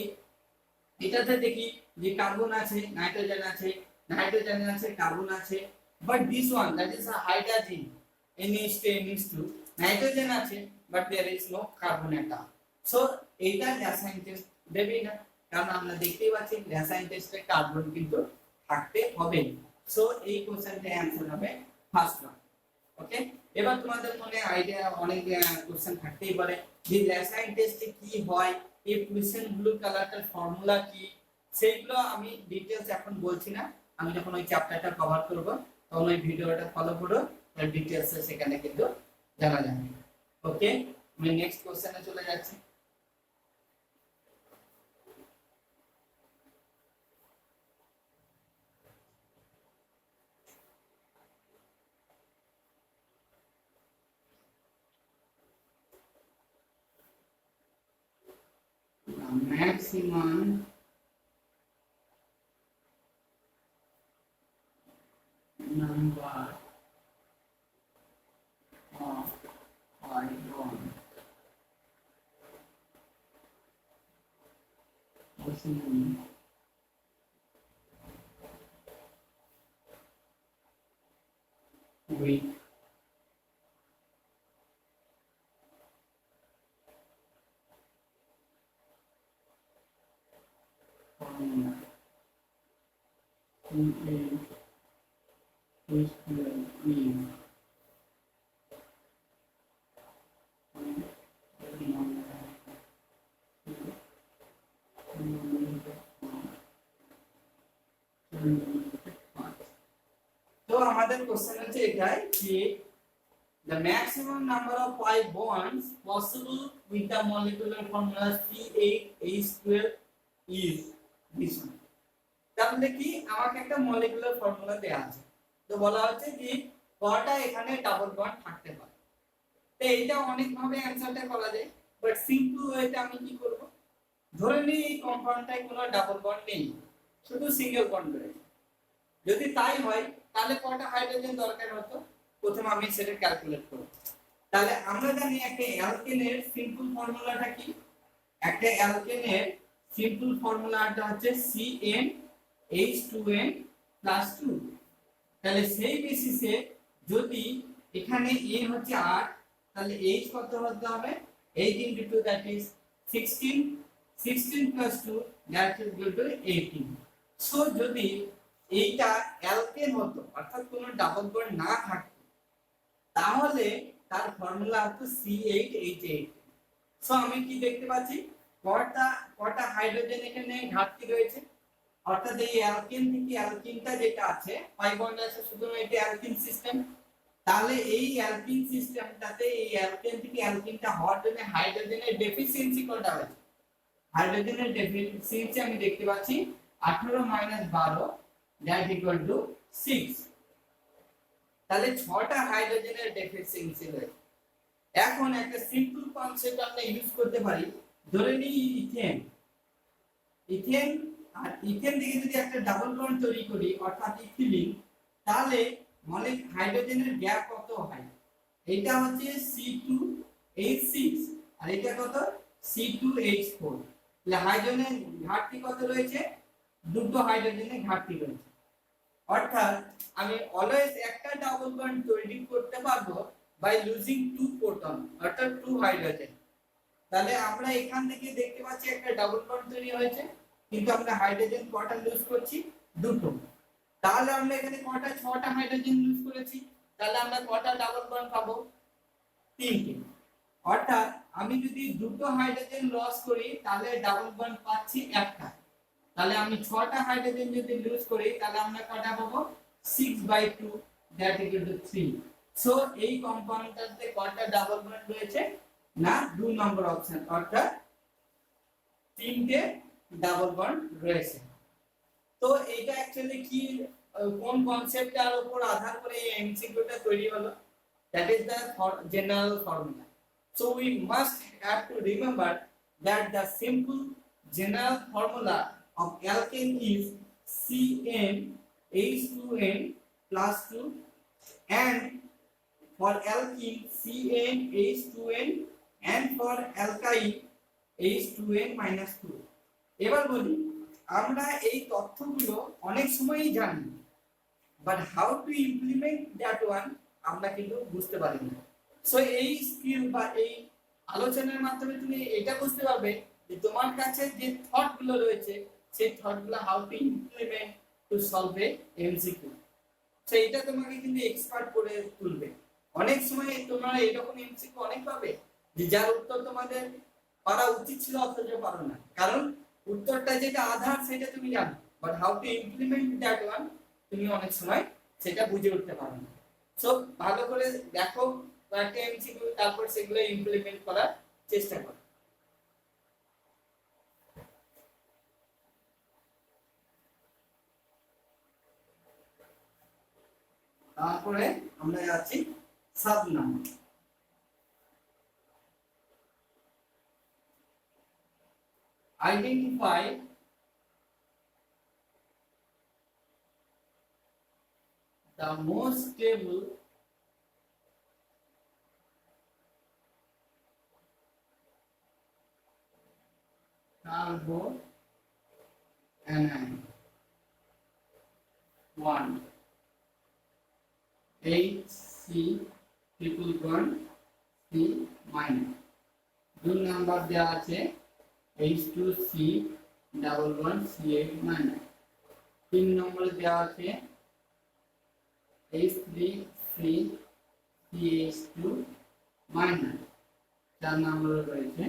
এটাতে দেখি যে কার্বন আছে, নাইট্রোজেন আছে, নাইট্রোজেন আছে, কার্বন আছে, but this one that is a hydrogen NH2 NH2, nitrogen আছে but there is no carbon atom. So এইটা ল্যাসাইন টেস্ট দেবে না, কারণ আমরা দেখতেই পাচ্ছি ল্যাসাইন টেস্টে কার্বন কিন্তু থাকতে হবে। সো এই কোশ্চেনটার অ্যানসার হবে ফার্স্ট ওয়ান। ওকে, এবার তোমাদের মনে আইডিয়া অনেক কোশ্চেন থাকতেই পারে যে ল্যাসাইন টেস্টে কি হয়, এই ক্রিস্টাল ব্লু কালারটার ফর্মুলা কি, সেগুলো আমি ডিটেইলস এখন বলছি না, আমি যখন ওই চ্যাপ্টারটা কভার করব তখন ওই ভিডিওটা ফলো করো, তার ডিটেইলস সেখানে কিন্তু জানা যাবে। ওকে, আমি নেক্সট কোশ্চেনে চলে যাচ্ছি। Maximum number of ions with formula is তো আমাদের কোশ্চেন হচ্ছে এটাই যে the maximum number of pi bonds possible with the molecular formula C8H12 is this one. তাহলে কি আমাকে একটা মলিকুলার ফর্মুলা দেয়া আছে, তো বলা হচ্ছে যে কয়টা এখানে ডাবল বন্ড থাকতে পারে। তো এইটা অনেক ভাবে অ্যানসারটা করা যায়, বাট সিম্পল ওয়েতে আমি কি করব, ধরে নিই এই কম্পাউন্ডটায় কোনো ডাবল বন্ড নেই, শুধু সিঙ্গেল বন্ড রয়েছে। যদি তাই হয় তাহলে কয়টা হাইড্রোজেন দরকার হতো, প্রথমে আমি সেটা ক্যালকুলেট করব। তাহলে আমরা জানি একটা অ্যালকেনের সিম্পল ফর্মুলাটা কি, একটা অ্যালকেনের সিম্পল ফর্মুলাটা হচ্ছে CnH2n+2। তাহলে সেই বেসিসে যদি এখানে n হচ্ছে 8, তাহলে H কত হতে হবে, 8 * 2 that is 16, 16 + 2 that is equal to 18। So যদি এইটা অ্যালকেন হতো অর্থাৎ কোনো ডাবল বন্ড না থাকতো, তাহলে তার ফর্মুলা হতো C8H8। সো আমি কি দেখতে পাচ্ছি, কয়টা হাইড্রোজেন এখানে ঘাটতি রয়েছে, অর্থাৎ এই অ্যালকেন থেকে অ্যালকিনটা যেটা আছে পাই বন্ড আছে, শুধু এটা অ্যালকিন সিস্টেম। তাহলে এই অ্যালকিন সিস্টেমটাতে এই অ্যালকেন থেকে অ্যালকিনটা হওয়ার জন্য হাইড্রোজেনের ডেফিসিয়েন্সি কয়টা হয়েছে, হাইড্রোজেনের ডেফিসিয়েন্সি আমি দেখতে পাচ্ছি 18 - 12 that equal to 6। তাহলে 6টা হাইড্রোজেনের ডেফিসিয়েন্সি রয়েছে। এখন একটা সিম্পল কনসেপ্ট আমরা ইউজ করতে পারি, ধরে নিই ইথেন আর ইথেন থেকে যদি একটা ডাবল বন্ড তৈরি করি অর্থাৎ ইথিলিন, তাহলে মানে হাইড্রোজেনের গ্যাপ কত হয়, এটা হচ্ছে C2H6 আর এটা কত C2H4। তাহলে হাইড্রোজেনের ঘাটতি কত রয়েছে, দুটো হাইড্রোজেনের ঘাটতি রয়েছে। অর্থাৎ আমি অলওয়েজ একটা ডাবল বন্ড তৈরি করতে পারবো বাই লুজিং 2 প্রোটন অর্থাৎ 2 হাইড্রোজেন। তাহলে আমরা এখান থেকে দেখতে পাচ্ছি একটা ডাবল বন্ড তৈরি হয়েছে, কিন্তু আমরা হাইড্রোজেন কয়টা লুজ করছি, দুটো। তাহলে আমরা এখানে কয়টা, 6টা হাইড্রোজেন লুজ করেছি, তাহলে আমরা কয়টা ডাবল বন্ড পাবো, 3টে। অর্থাৎ আমি যদি দুটো হাইড্রোজেন লস করি তাহলে ডাবল বন্ড পাচ্ছি একটা। তাহলে আমি 6টা হাইড্রোজেন যদি লুজ করি তাহলে আমরা কয়টা পাবো, 6/2 that equal to 3। সো এই কম্পাউন্ডটাতে কয়টা ডাবল বন্ড রয়েছে না, 2 নম্বর অপশন, অর্থাৎ 3টে ডাবল বন্ড রয়েছে। তো এটা অ্যাকচুয়ালি কি, কোন কনসেপ্টের উপর আধার করে এই এমসিকিউটা তৈরি হলো, that is the general formula। So we must have to remember that the simple general formula of alkane is CnH2n+2 and for alkene CnH2n and for alkyne H2n-2। এবার বলি, আমরা এই তথ্যগুলো অনেক সময়ই জানি, but how to implement that one আমরা কিন্তু বুঝতে পারি না। সো এই স্কিল বা এই আলোচনার মাধ্যমে তুমি এটা বুঝতে পারবে যে তোমার কাছে যে থটগুলো রয়েছে সেই থটগুলো how to implement to solve a MCQ. So এটা তোমাকে কিন্তু এক্সপার্ট করে তুলবে। অনেক সময় তোমরা এরকম এমসিকিউ অনেক পাবে যে যার উত্তর তোমাদের পারা উচিত ছিল অথচ পারো না, কারণ উত্তরটা যেটা আধার সেটা তুমি জানো, but how to implement that one তুমি অনেক সময় সেটা বুঝে উঠতে পারো না। সো ভালো করে দেখো কয়েকটা এমসিকিউ, তারপর সেগুলো ইমপ্লিমেন্ট করার চেষ্টা করো। তারপরে আমরা যাচ্ছি 7 নম্বর, identify the most stable carbohydrate anion 1 HC triple bond C minus 2 number দেওয়া আছে H2C double bond C8 minus 3 নম্বরে দেওয়া আছে H3C CH2 minus 4 নম্বরে রয়েছে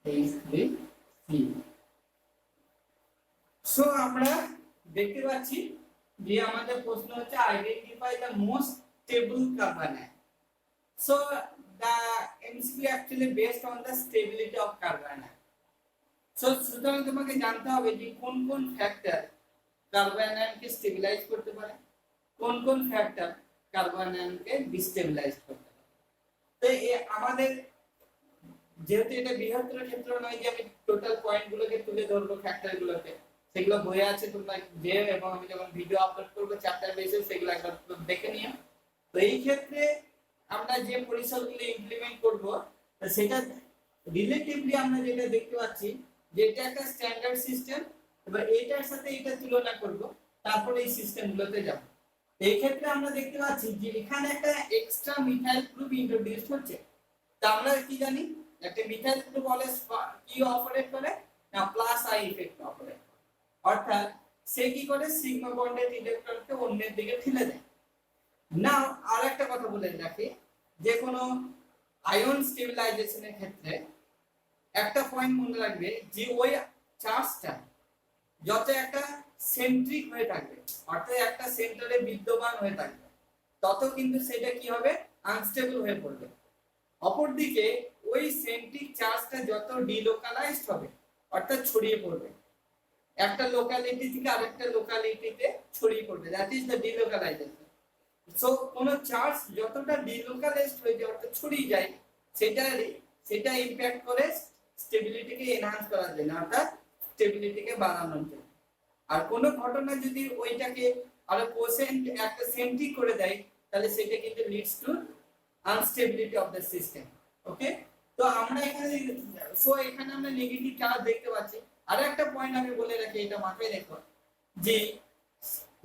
H3C। সো আমরা দেখতে পাচ্ছি যে আমাদের প্রশ্ন হচ্ছে identify the most stable carbon. So the MCQ actually based on the stability of carbon. So সুতরাং তোমাকে জানতে হবে যে কোন কোন ফ্যাক্টর কার্বন আয়নকে স্টেবিলাইজ করতে পারে, কোন কোন ফ্যাক্টর কার্বন আয়নকে ডিস্টেবিলাইজ করতে পারে। তো আমাদের যেহেতু এটা বৃহত্তর ক্ষেত্র নয় যে আমি টোটাল পয়েন্টগুলোকে তুলে ধরবো ফ্যাক্টরগুলোকে, সেগুলো বইয়ে আছে তোমরা যে, এবং আমি যখন ভিডিও আপলোড করবো চ্যাপ্টার বেসে সেগুলো একবার দেখে নিও। তো এই ক্ষেত্রে আমরা যে পরিসরগুলো ইমপ্লিমেন্ট করব সেটা রিলেটিভলি আমরা যেটা দেখতে পাচ্ছি যে এটা একটা স্ট্যান্ডার্ড সিস্টেম, এবার এটার সাথে এটা তুলনা করব, তারপরে এই সিস্টেমগুলোতে যাব। এই ক্ষেত্রে আমরা দেখতে পাচ্ছি যে এখানে একটা এক্সট্রা মিথাইল গ্রুপ ইন্ট্রোডিউস হচ্ছে। তা আমরা কি জানি একটা মিথাইল গ্রুপ অলওয়েজ কি অপারেট করে না প্লাস আই ইফেক্ট অপারেট, অর্থাৎ সে কি করে সিগমা বন্ডের ইলেকট্রনকে অন্যের দিকে ঠেলে দেয়। নাও আরেকটা কথা বলে রাখি যে কোনো আয়ন স্টেবিলাইজেশনের ক্ষেত্রে একটা পয়েন্ট মনে রাখবে যে ওই চার্জটা যত একটা সেন্ট্রিক হয়ে থাকবে, অর্থাৎ একটা সেন্টারে বিদ্যমান হয়ে থাকবে, তত কিন্তু সেটা কি হবে আনস্টেবল হয়ে পড়বে। অপরদিকে ওই সেন্ট্রিক চার্জটা যত ডিলোকালাইজড হবে, অর্থাৎ ছড়িয়ে পড়বে, একটা লোকালিটি থেকে আরেকটা লোকালিটিতে ছড়িয়ে পড়বে, that is the delocalisation. So কোন চার্জ যতটা ডিলোকালাইজড হয়ে যায় অর্থাৎ ছড়িয়ে যায়, সেটা ইমপ্যাক্ট করে স্টেবিলিটিকে এনহান্স করার জন্য, অর্থাৎ স্টেবিলিটিকে বাড়ানোর জন্য। আর কোন ঘটনা যদি ওইটাকে আরো কোসেন্ট একটা সেন্ট্রিক করে দেয়, তাহলে সেটা কিন্তু leads to instability of the system. Okay, তো আমরা এখানে আমরা নেগেটিভ চার্জ দেখতে পাচ্ছি। আর একটা পয়েন্ট আমি বলে রাখি, এটা মাথায় রেখো যে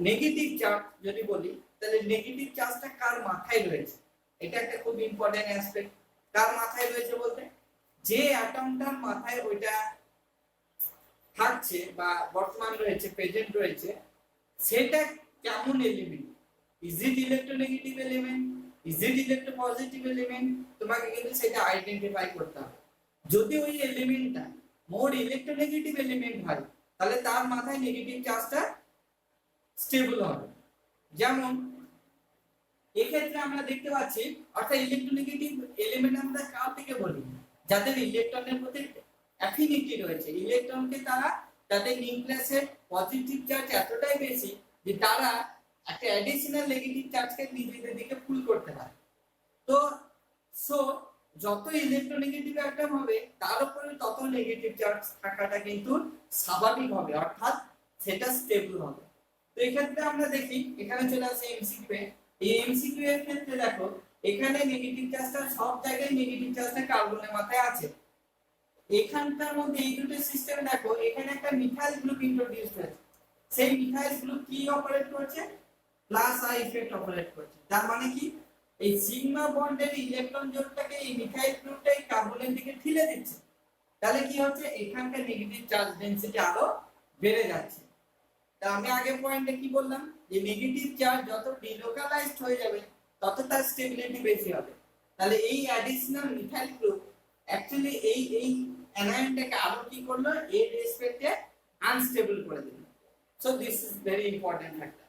নেগেটিভ চার্জ যদি বলি তাহলে নেগেটিভ চার্জটা কার মাথায় রয়েছে, এটা একটা খুব ইম্পর্টেন্ট অ্যাসপেক্ট। কার মাথায় রয়েছে বলতে, যে অ্যাটমটার মাথায় ওইটা থাকছে বা বর্তমান রয়েছে, প্রেজেন্ট রয়েছে, সেটা কেমন element, is it electronegative element, is it electropositive element, তোমাকে কিন্তু সেটা আইডেন্টিফাই করতে হবে। যদি ওই এলিমেন্টটা মোর ইলেকট্রোনেগেটিভ এলিমেন্ট হয়, তাহলে তার মাথায় নেগেটিভ চার্জটা স্টেবল হবে। যেমন এক্ষেত্রে আমরা দেখতে পাচ্ছি, অর্থাৎ ইলেকট্রোনেগেটিভ এলিমেন্ট আমরা কার থেকে বলি, যাদের ইলেকট্রনের প্রতি অ্যাফিনিটি রয়েছে, ইলেকট্রনকে তারা তাদের নিউক্লিয়াসের পজিটিভ চার্জ এতটাই বেশি যে তারা একটা অ্যাডিশনাল নেগেটিভ চার্জকে নিজেদের দিকে পুল করতে পারে। তো সো যত ইলেকট্রোনেগেটিভ অ্যাটম হবে তার উপরে তত নেগেটিভ চার্জ থাকাটা কিন্তু স্বাভাবিক হবে, অর্থাৎ সেটা স্টেবল হবে। তো এই ক্ষেত্রে আমরা দেখি এখানে চলে আসে এমসিকিউ এ। এই এমসিকিউ এর ক্ষেত্রে দেখো এখানে নেগেটিভ চার্জটা সব জায়গায় নেগেটিভ চার্জটা কার্বনের মাথায় আছে। এখানকার মধ্যে এই দুটো সিস্টেমে দেখো এখানে একটা মিথাইল গ্রুপ ইন্ট্রোডিউস হয়েছে, সেই মিথাইল গ্রুপ কি অপারেট করছে, প্লাস আই ইফেক্ট অপারেট করছে। তার মানে কি এই সিগমা বন্ডের ইলেকট্রন জোড়টাকে এই মিথাইল গ্রুপটাই কার্বনের দিকে ঠেলে দিচ্ছে। তাহলে কি হচ্ছে, এখানকার নেগেটিভ চার্জ ডেনসিটি আরো বেড়ে যাচ্ছে। তা আমি আগের পয়েন্টে কি বললাম যে নেগেটিভ চার্জ যত ডিলোকালাইজড হয়ে যাবে তত তার স্টেবিলিটি বেশি হবে। তাহলে এই অ্যাডিশনাল মিথাইল গ্রুপ অ্যাকচুয়ালি এই অ্যানায়নটাকে আরো কি করলো, এর রেসপেক্টে আনস্টেবল করে দিল। So this is very important factor.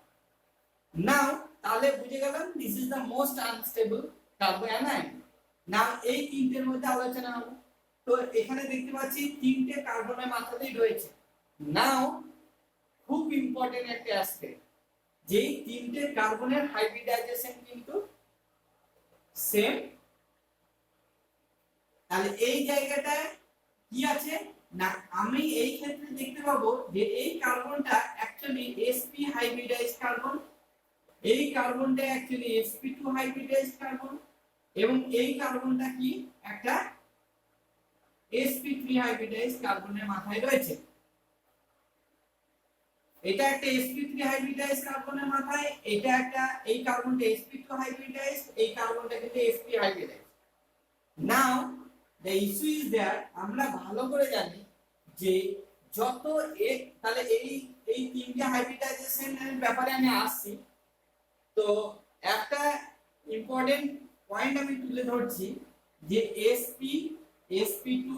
Now তাহলে বুঝে গেলাম this is the most unstable carbon anion. Now এই তিনটের মধ্যে আলোচনা হবে। তো এখানে দেখতে পাচ্ছি তিনটে কার্বনের মাথাতেই রয়েছে। নাও খুব ইম্পর্টেন্ট একটা অ্যাসপেক্ট, যে তিনটে কার্বনের হাইব্রিডাইজেশন কিন্তু সেম। তাহলে এই জায়গাটায় কি আছে না, আমি এই ক্ষেত্রে দেখতে পাবো যে এই কার্বনটা অ্যাকচুয়ালি sp হাইব্রিডাইজড কার্বন, এই কার্বনটা অ্যাকচুয়ালি sp2 হাইব্রিডাইজড কার্বন, এবং এই কার্বনটা কি একটা sp3 হাইব্রিডাইজড কার্বনের মাথায় রয়েছে। এটা একটা sp3 হাইব্রিডাইজ কার্বনের মাথায়, এটা একটা, এই কার্বনটা sp2 হাইব্রিডাইজ, এই কার্বনটা কিন্তু sp hybridise. Now the issue is that আমরা ভালো করে জানি যে যত তাহলে এই তিনটা হাইব্রিডাইজেশনের ব্যাপারে আমি আসছি। তো একটা ইম্পর্টেন্ট পয়েন্ট আমি তুলে ধরছি যে sp sp2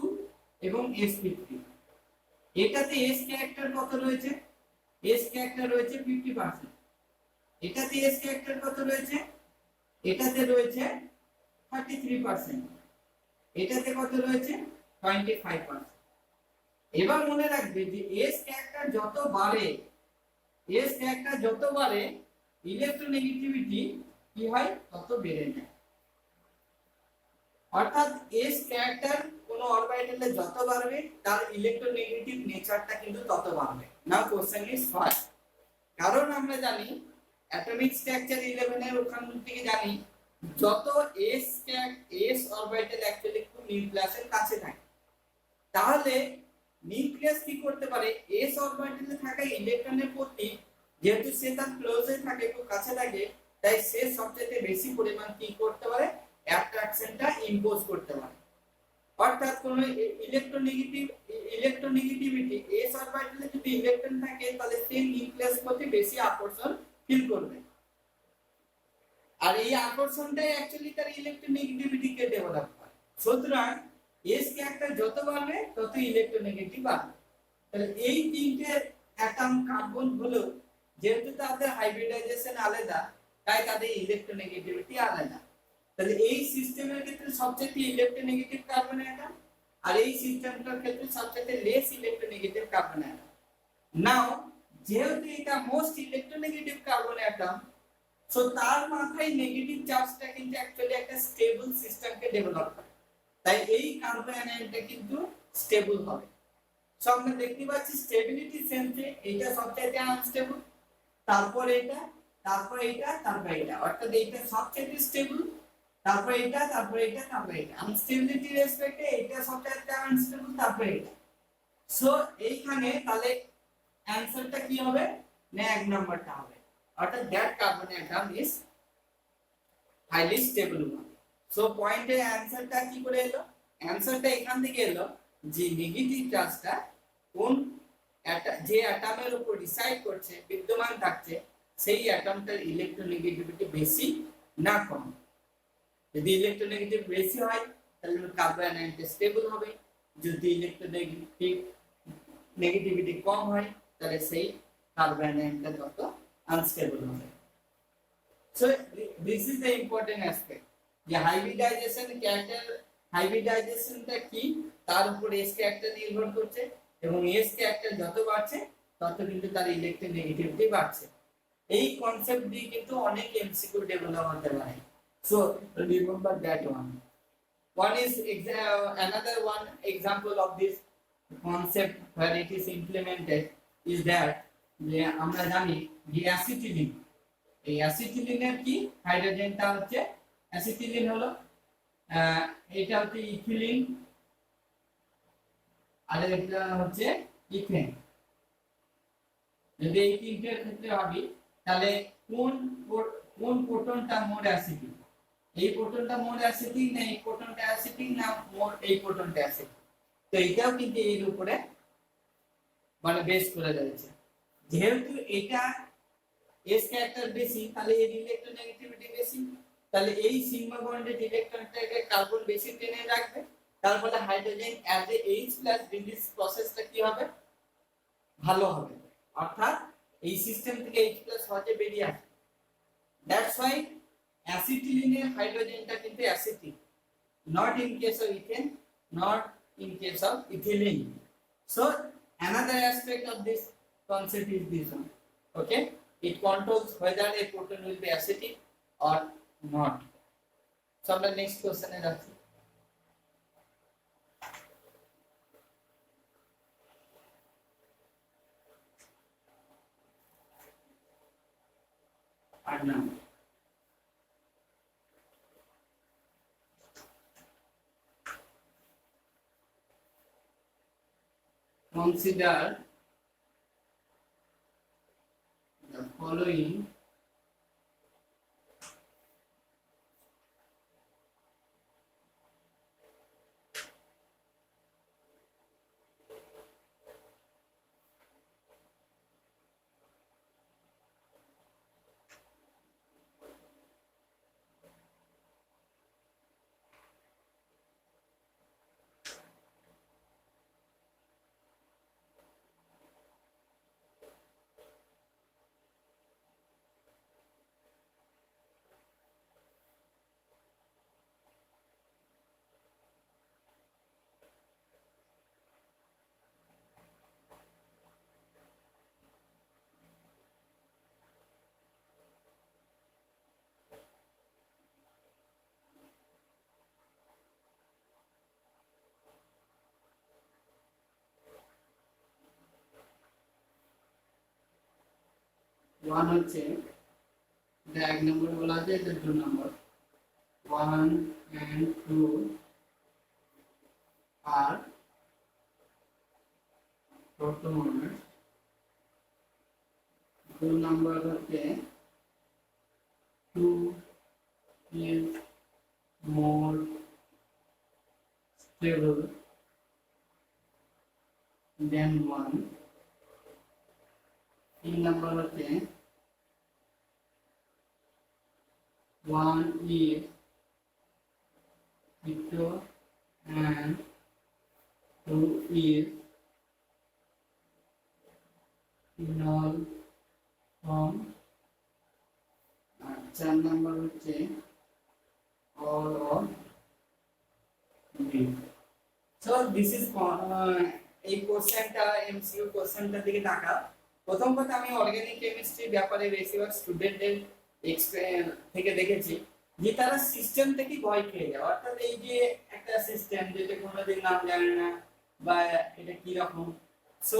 এবং sp3, এটাতে s ক্যারেক্টার কত রয়েছে? s ক্যারেক্টার রয়েছে 50%। এটাতে s ক্যারেক্টার কত রয়েছে? এটাতে রয়েছে 33%। এটাতে কত রয়েছে? 25%। এবার মনে রাখবে যে s ক্যারেক্টার যত বাড়ে, s ক্যারেক্টার যত বাড়ে ইলেকট্রোনেগেটিভিটি কি হয়? তত বেড়ে যায়। অর্থাৎ s ক্যারেক্টার কোন অরবিটালে যত বাড়বে তার ইলেকট্রোনেগেটিভ নেচারটা কিন্তু তত বাড়বে। নাও কোশ্চেন ইজ ফার্স্ট, কারণ আমরা জানি অ্যাটমিক স্ট্রাকচার 11 এর ওখান থেকে জানি যত s অরবিটাল অ্যাকচুয়ালি খুব নিউক্লিয়াসের কাছে থাকে, তাহলে নিউক্লিয়াস কি করতে পারে? s অরবিটালে থাকা ইলেকট্রনের প্রতি যেহেতু সে তার ক্লোজে থাকে, খুব কাছে থাকে, তাই সে সবচেয়ে বেশি পরিমাণ কি করতে পারে? অ্যাট্রাকশনটা ইম্পোজ করতে পারে। অর্থাৎ কোন ইলেকট্রোনেগেটিভিটি s অরবিটালে যদি ইলেকট্রন থাকে তাহলে সে নিউক্লিয়াস প্রতি বেশি আকর্ষণ ফিল করবে, আর এই আকর্ষণটাই অ্যাকচুয়ালি তার ইলেকট্রোনেগেটিভিটি কে ডেভেলপ করে। সুতরাং s ক্যারেক্টার যত বাড়বে তত ইলেকট্রোনেগেটিভ বাড়বে। তাহলে এই তিনটে অ্যাটম কার্বন হলো, যেহেতু তাদের হাইব্রিডাইজেশন আলাদা তাই তাদের ইলেকট্রোনেগেটিভিটি আলাদা। তাহলে এই সিস্টেমের ক্ষেত্রে সবচেয়ে ইলেকট্রোনেগেটিভ কার্বন অ্যাটম, আর এই সিস্টেমটার ক্ষেত্রে সবচেয়ে লেস ইলেকট্রোনেগেটিভ কার্বন অ্যাটম। নাও যেহেতু এটা most electronegative carbon atom, so তার মাথায় নেগেটিভ চার্জটা কিন্তু অ্যাকচুয়ালি একটা স্টেবল সিস্টেমকে ডেভেলপ করে, তাই এই কার্বন অ্যাটমটা কিন্তু স্টেবল হবে। সো আমরা দেখতে পাচ্ছি স্টেবিলিটি সেন্সে এটা সবচেয়ে আনস্টেবল, তারপর এটা, তারপর এটা, তারপর এটা, অর্থাৎ এটা সবচেয়ে স্টেবল, তারপর এটা, তারপর এটা, তারপর এটা। আনস্টেবিলিটি রেসপেক্টে এটা সবচেয়ে আনস্টেবল, তারপর এটা। সো এইখানে তাহলে অ্যানসারটা কি হবে? না, এক নাম্বারটা হবে, অর্থাৎ that carbon atom is highly stable one. So পয়েন্টের অ্যানসারটা কি করে এলো? অ্যানসারটা এখান থেকে এলো যে নেগেটিভ চার্জটা কোন যে অ্যাটমের উপর ডিসাইড করছে, বিদ্যমান থাকছে, সেই অ্যাটমটার ইলেকট্রোনেগেটিভিটি বেশি না কম। যদি ইলেকট্রোনেগেটিভ বেশি হয় তাহলে কার্বন অ্যাটম স্টেবল হবে, যদি নেগেটিভিটি কম হয় তাহলে সেই কার্বন অ্যাটমটা তত আনস্টেবল হবে। So this is the important aspect যে হাইব্রিডাইজেশনটা কি, তার উপর s ক্যারেক্টার নির্ভর করছে, এবং s ক্যারেক্টার যত বাড়ছে তত কিন্তু তার ইলেকট্রোনেগেটিভিটি বাড়ছে। এই কনসেপ্ট দিয়ে কিন্তু অনেক এমসিকিউ ডেভেলপ হতে পারে। So remember that one. One is another one example of this concept where it is implemented is that যে আমরা জানি যে অ্যাসিটিলিন, এই অ্যাসিটিলিনের কি হাইড্রোজেনটা হচ্ছে, অ্যাসিটিলিন হলো এটা হচ্ছে ইথিলিন, আর এটা হচ্ছে ইথেন। যদি এই তিনটের ক্ষেত্রে ভাবি তাহলে কোন প্রোটনটা মোর অ্যাসিটিক? এই প্রোটনটা মোর অ্যাসিটিক না এই প্রোটনটা অ্যাসিটিক না মোর এই প্রোটনটা অ্যাসিটিক? তো এটাও কিন্তু এর উপরে মানে বেস করে রয়েছে। যেহেতু এটা s ক্যারেক্টার বেশি তাহলে এর ইলেকট্রোনেগেটিভিটি বেশি, তাহলে এই সিগমা বন্ডেড ইলেকট্রনটাকে কার্বন বেশি টেনে রাখবে, তার ফলে hydrogen as a H+ release প্রসেসটা কি হবে? ভালো হবে, অর্থাৎ এই সিস্টেম থেকে H+ সহজে বেরিয়ে আসবে। দ্যাটস হোয়াই অ্যাসিটিলিনের হাইড্রোজেনটা কিন্তু acetic, not in case of ethane, not in case of ethylene. So another aspect of this concept is this one. Okay, it controls whether a proton will be acidic or not. So the next question is that consider the following one হচ্ছে এক নম্বর বলা আছে, এটা 2 নম্বর 1 and 2 are protoners, 2 নম্বর হচ্ছে 2 is more stable than 1, 3 নম্বর হচ্ছে 1 is keto and 2 is phenol form, আর 4 নম্বর হচ্ছে all of these. So this is এই কোশ্চেনটা এমসিকিউ কোশ্চেনটার দিকে তাকা। প্রথম কথা, আমি অর্গানিক কেমিস্ট্রি ব্যাপারে বেশিরভাগ স্টুডেন্টদের থেকে দেখেছি যে তারা সিস্টেম থেকে ভয় খেয়ে যায়। অর্থাৎ এই যে একটা সিস্টেম যেটা কোনোদিন নাম জানে না বা এটা কি রকম, সো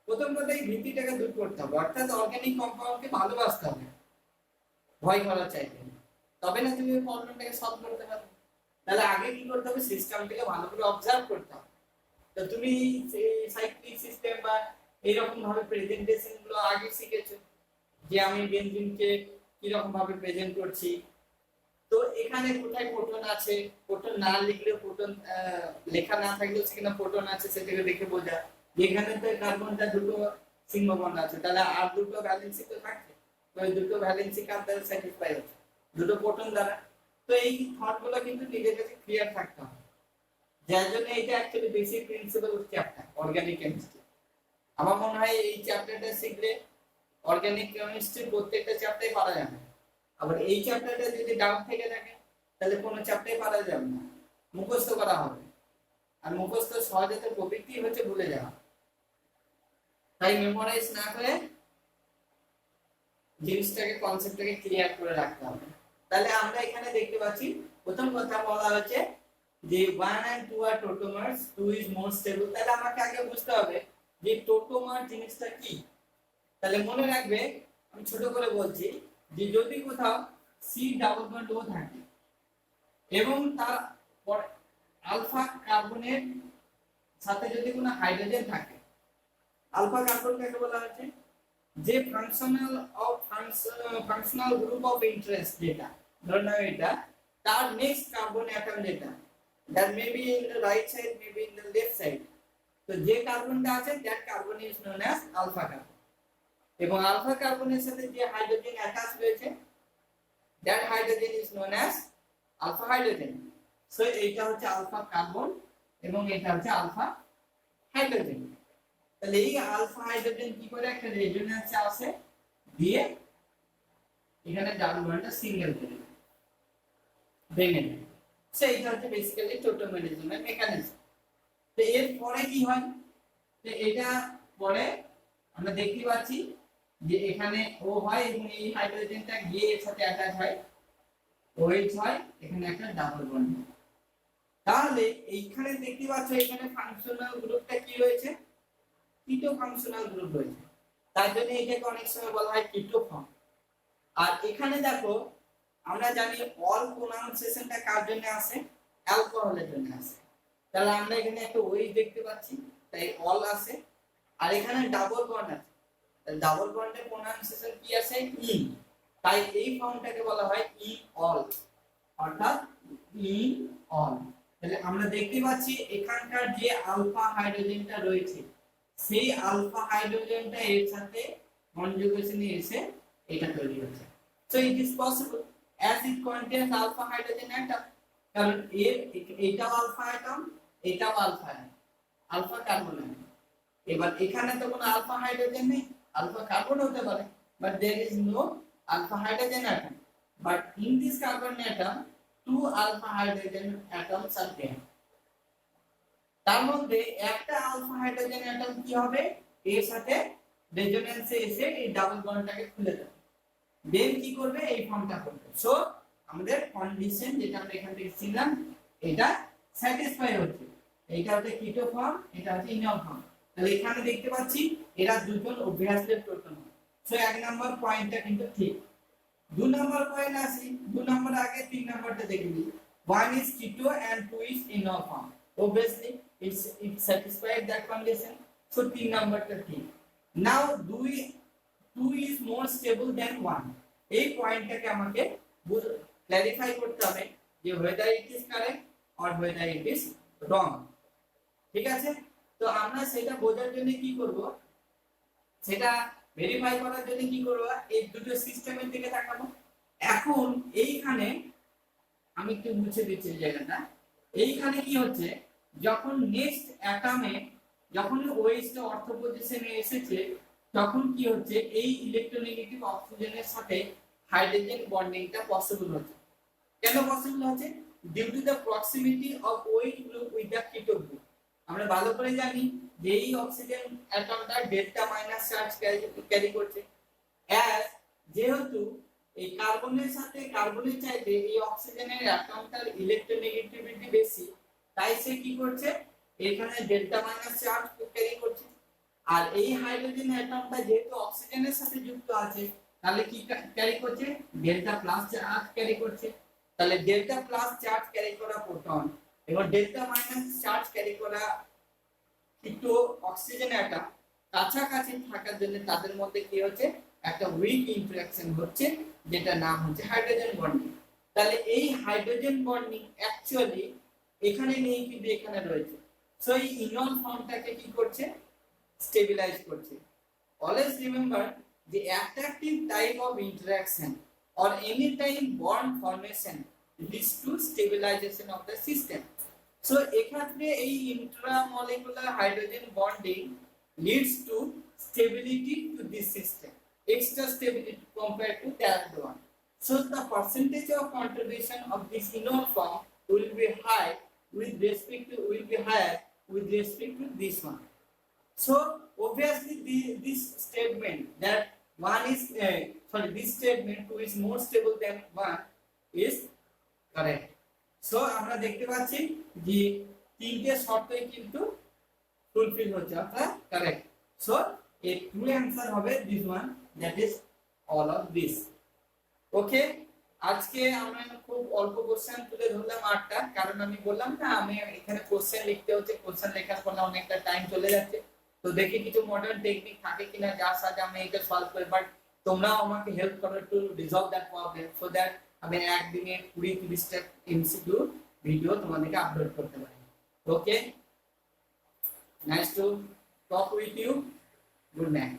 প্রথম কথা এই ভীতিটাকে দূর করতে হবে। অর্থাৎ অর্গানিক কম্পাউন্ডকে ভালোবাসতে হবে, ভয় করার চাইতে, তবে না তুমি প্রবলেমটাকে সলভ করতে পারবে। তাহলে আগে কি করতে হবে, সিস্টেমটাকে ভালো করে অবজার্ভ করতে হবে। তো তুমি সাইক্লিক সিস্টেম বা এইরকম ভাবে প্রেজেন্টেশন গুলো আগে শিখেছো, যে আমি বেনজিনকে কি রকম ভাবে প্রেজেন্ট করছি। তো এখানে কোথায় প্রোটন আছে, প্রোটন না লিখলেও প্রোটন লেখা না থাকলেও সেখানে প্রোটন আছে, সেটাকে দেখে বোঝা। এখানে তো কার্বনটা দুটো সিংহ বন্ধন আছে, তাহলে আর দুটো ভ্যালেন্সি তো থাকছে। তো এই দুটো ভ্যালেন্সি কার দ্বারা স্যাটিসফাই হচ্ছে, দুটো প্রোটন দ্বারা। তো এই থট গুলো কিন্তু নিজের কাছে ক্লিয়ার থাকতে হবে, যার জন্য এটা actually basic principal chapter organic chemistry. আমার মনে হয় এই চ্যাপ্টারটা শিখলে অর্গানিক কেমিস্ট্রি প্রত্যেকটা চ্যাপ্টারে পারা যাবে। আবার এই চ্যাপ্টারটা যদি ডাউট থেকে থাকে তাহলে কোনো চ্যাপ্টারে পারা যাবে না, মুখস্থ করা হবে। আর মুখস্থ সহজে প্রবৃত্তি হচ্ছে ভুলে যাওয়া, তাই মেমোরাইজ না করে জিনিসটাকে কনসেপ্টটাকে ক্লিয়ার করে রাখতে হবে। তাহলে আমরা এখানে দেখতে পাচ্ছি প্রথম কথা বলা হচ্ছে যে 1 and 2 are tautomers, 2 is more stable। তাহলে আমাকে আগে বুঝতে হবে যে টোটোমার জিনিসটা কি। তাহলে মনে রাখবে, আমি ছোট করে বলছি, যে যদি কোথাও সি ডাবল বন্ড ও থাকে এবং তার আলফা কার্বনের সাথে যদি কোনো হাইড্রোজেন থাকে, আলফা কার্বন কাকে বলা হচ্ছে, যে ফাংশনাল গ্রুপ অফ ইন্টারেস্ট যেটা, ধরে নাও এটা, তার নেক্সট কার্বন অ্যাটম যেটা, that may be in the right side, maybe in the left side, তো যে কার্বনটা আছে that carbon is known as alpha carbon। এবং আলফা কার্বনের সাথে যে হাইড্রোজেন অ্যাটাচ রয়েছে that hydrogen is known as alpha hydrogen। So এইটা হচ্ছে আলফা কার্বন এবং এটা হচ্ছে আলফা হাইড্রোজেন। তাহলে এই আলফা হাইড্রোজেন কি করে একটা রেজোন্যান্সে আসে, দিয়ে এখানে ডাবল বন্ডটা সিঙ্গেল করে ভেঙে নেয়। সো এইটা হচ্ছে বেসিক্যালি টোটোমেরিজমের মেকানিজম। তো এর পরে কি হয়, তো এটা পরে আমরা দেখতে পাচ্ছি যে এখানে ও হয় এবং এই হাইড্রোজেনটা গিয়ে এর সাথে অ্যাটাচ হয়, OH হয়, এখানে একটা ডাবল বন্ড। তাহলে এইখানে দেখতে পাচ্ছ এখানে ফাংশনাল গ্রুপটা কি রয়েছে, কিটো ফাংশনাল গ্রুপ রয়েছে, তার জন্য এটাকে অনেক সময় বলা হয় কিটো ফর্ম। আর এখানে দেখো আমরা জানি অল প্রোনাউন্সিয়েশনটা কার জন্য আসে, অ্যালকোহলের জন্য আসে। তাহলে আমরা এখানে একটা OH দেখতে পাচ্ছি, তাই অল আসে। আর এখানে ডাবল বন্ড আছে, ডাবল বন্ডের প্রোনাউন্সিয়েশন কি আছে ইন, তাই এই ফর্মটাকে বলা হয় ইন অল, অর্থাৎ ইন অল। তাহলে আমরা দেখতে পাচ্ছি এখানকার যে আলফা হাইড্রোজেনটা রয়েছে সেই আলফা হাইড্রোজেনটা এর সাথে কনজুগেশনে এসে এটা তৈরি হচ্ছে। So it is possible as it contains alpha hydrogen atom, কারণ এর এটাও আলফা অ্যাটম, এটাও alpha atom, alpha carbon atom. এবার এখানে তো কোনো আলফা হাইড্রোজেন নেই, আলফা কার্বন হতে পারে, but there is no alpha hydrogen atom, but in this carbon atom two alpha hydrogen atoms are there. তার মধ্যে একটা আলফা হাইড্রোজেন অ্যাটম কি হবে, এর সাথে রেজোনেন্সে এসে এই ডাবল বন্ডটাকে খুলে দেবে, দেন কি করবে এই ফর্মটা করবে। সো আমাদের কন্ডিশন যেটা আমরা এখান থেকে ছিলাম এটা স্যাটিসফাই হচ্ছে, এইটা হচ্ছে কিটো ফর্ম, এটা হচ্ছে ইনল ফর্ম। তাহলে এখানে দেখতে পাচ্ছি এরা দুজন অভ্যাসের প্রোটন। সো এক নাম্বার পয়েন্টটা কিন্তু ঠিক। দুই নাম্বার পয়েন্ট আসি, দুই নাম্বার আগে তিন নাম্বারটা দেখে নিই। one is keto and two is enol form, obviously it satisfies that condition, so তিন নাম্বারটা ঠিক। now two is more stable than one, এই পয়েন্টটাকে আমাকে ক্ল্যারিফাই করতে হবে যে whether it is correct or whether it is wrong, ঠিক আছে। তো আমরা সেটা বোঝার জন্য কি করব, সেটা ভেরিফাই করার জন্য কি করব, এই দুটো সিস্টেমের দিকে তাকাবো। এখন এইখানে আমি একটু মুছে দিচ্ছি জায়গাটা। এইখানে কি হচ্ছে, যখন নেক্সট অ্যাটমে যখন ওএইচটা অর্থ পজিশনে এসেছে তখন কি হচ্ছে, এই ইলেকট্রোনেগেটিভ অক্সিজেনের সাথে হাইড্রোজেন বন্ডিংটা পসিবল হচ্ছে। কেন পসিবল হচ্ছে? Due to the proximity of OH group with the keto group. আমরা ভালো করে জানি যে এই অক্সিজেন অ্যাটমটা ডেল্টা মাইনাস চার্জ ক্যারি করছে, অ্যাজ যেহেতু এই কার্বনের সাথে কার্বনের চাইতে এই অক্সিজেনের অ্যাটমটার ইলেকট্রোনেগেটিভিটি বেশি, তাই সে কি করছে এখানে ডেল্টা মাইনাস চার্জ ক্যারি করছে। আর এই হাইড্রোজেন অ্যাটমটা যেহেতু অক্সিজেনের সাথে যুক্ত আছে তাহলে কি ক্যারি করছে, ডেল্টা প্লাস চার্জ ক্যারি করছে। তাহলে ডেল্টা প্লাস চার্জ ক্যারি করা প্রোটন এবং ডেল্টা মাইনাস চার্জ ক্যারি করা কিন্তু অক্সিজেন অ্যাটম কাছাকাছি থাকার জন্য তাদের মধ্যে কি হচ্ছে, একটা উইক ইন্টারঅ্যাকশন হচ্ছে, যেটা নাম হচ্ছে হাইড্রোজেন বন্ডিং। তাহলে এই হাইড্রোজেন বন্ডিং অ্যাকচুয়ালি এখানে নেই কিন্তু এখানে রয়েছে। সো এই ইনল ফর্মটাকে কি করছে, স্টেবিলাইজ করছে। Always remember the attractive type of interaction or any time bond formation leads to stabilization of the system. So এক্ষেত্রে এই intramolecular hydrogen bonding leads to stability to this system, extra stability compared to that one. So the percentage of contribution of this enol form will be higher with respect to this one. So obviously this statement that this statement two is more stable than one is correct. So আমরা দেখতে পাচ্ছি যে তিনটে শর্তই কিন্তু fulfil হচ্ছে, অর্থাৎ correct. So এর true answer হবে this one, that is all of this. Okay, আজকে আমরা খুব অল্প কোশ্চেন তুলে ধরলাম 8টা, কারণ আমি বললাম না আমি এখানে কোশ্চেন লিখতে হচ্ছে, কোশ্চেন লেখার পর অনেকটা টাইম চলে যাচ্ছে। তো দেখি কিছু মডার্ন টেকনিক থাকে কিনা যার সাথে আমি এটা সলভ করি, বাট তোমরাও আমাকে হেল্প করো to resolve that problem, so that আমি একদিনে 20-30টা এমসিকিউ ভিডিও তোমাদেরকে আপলোড করতে পারি। Okay, nice to talk with you, good night.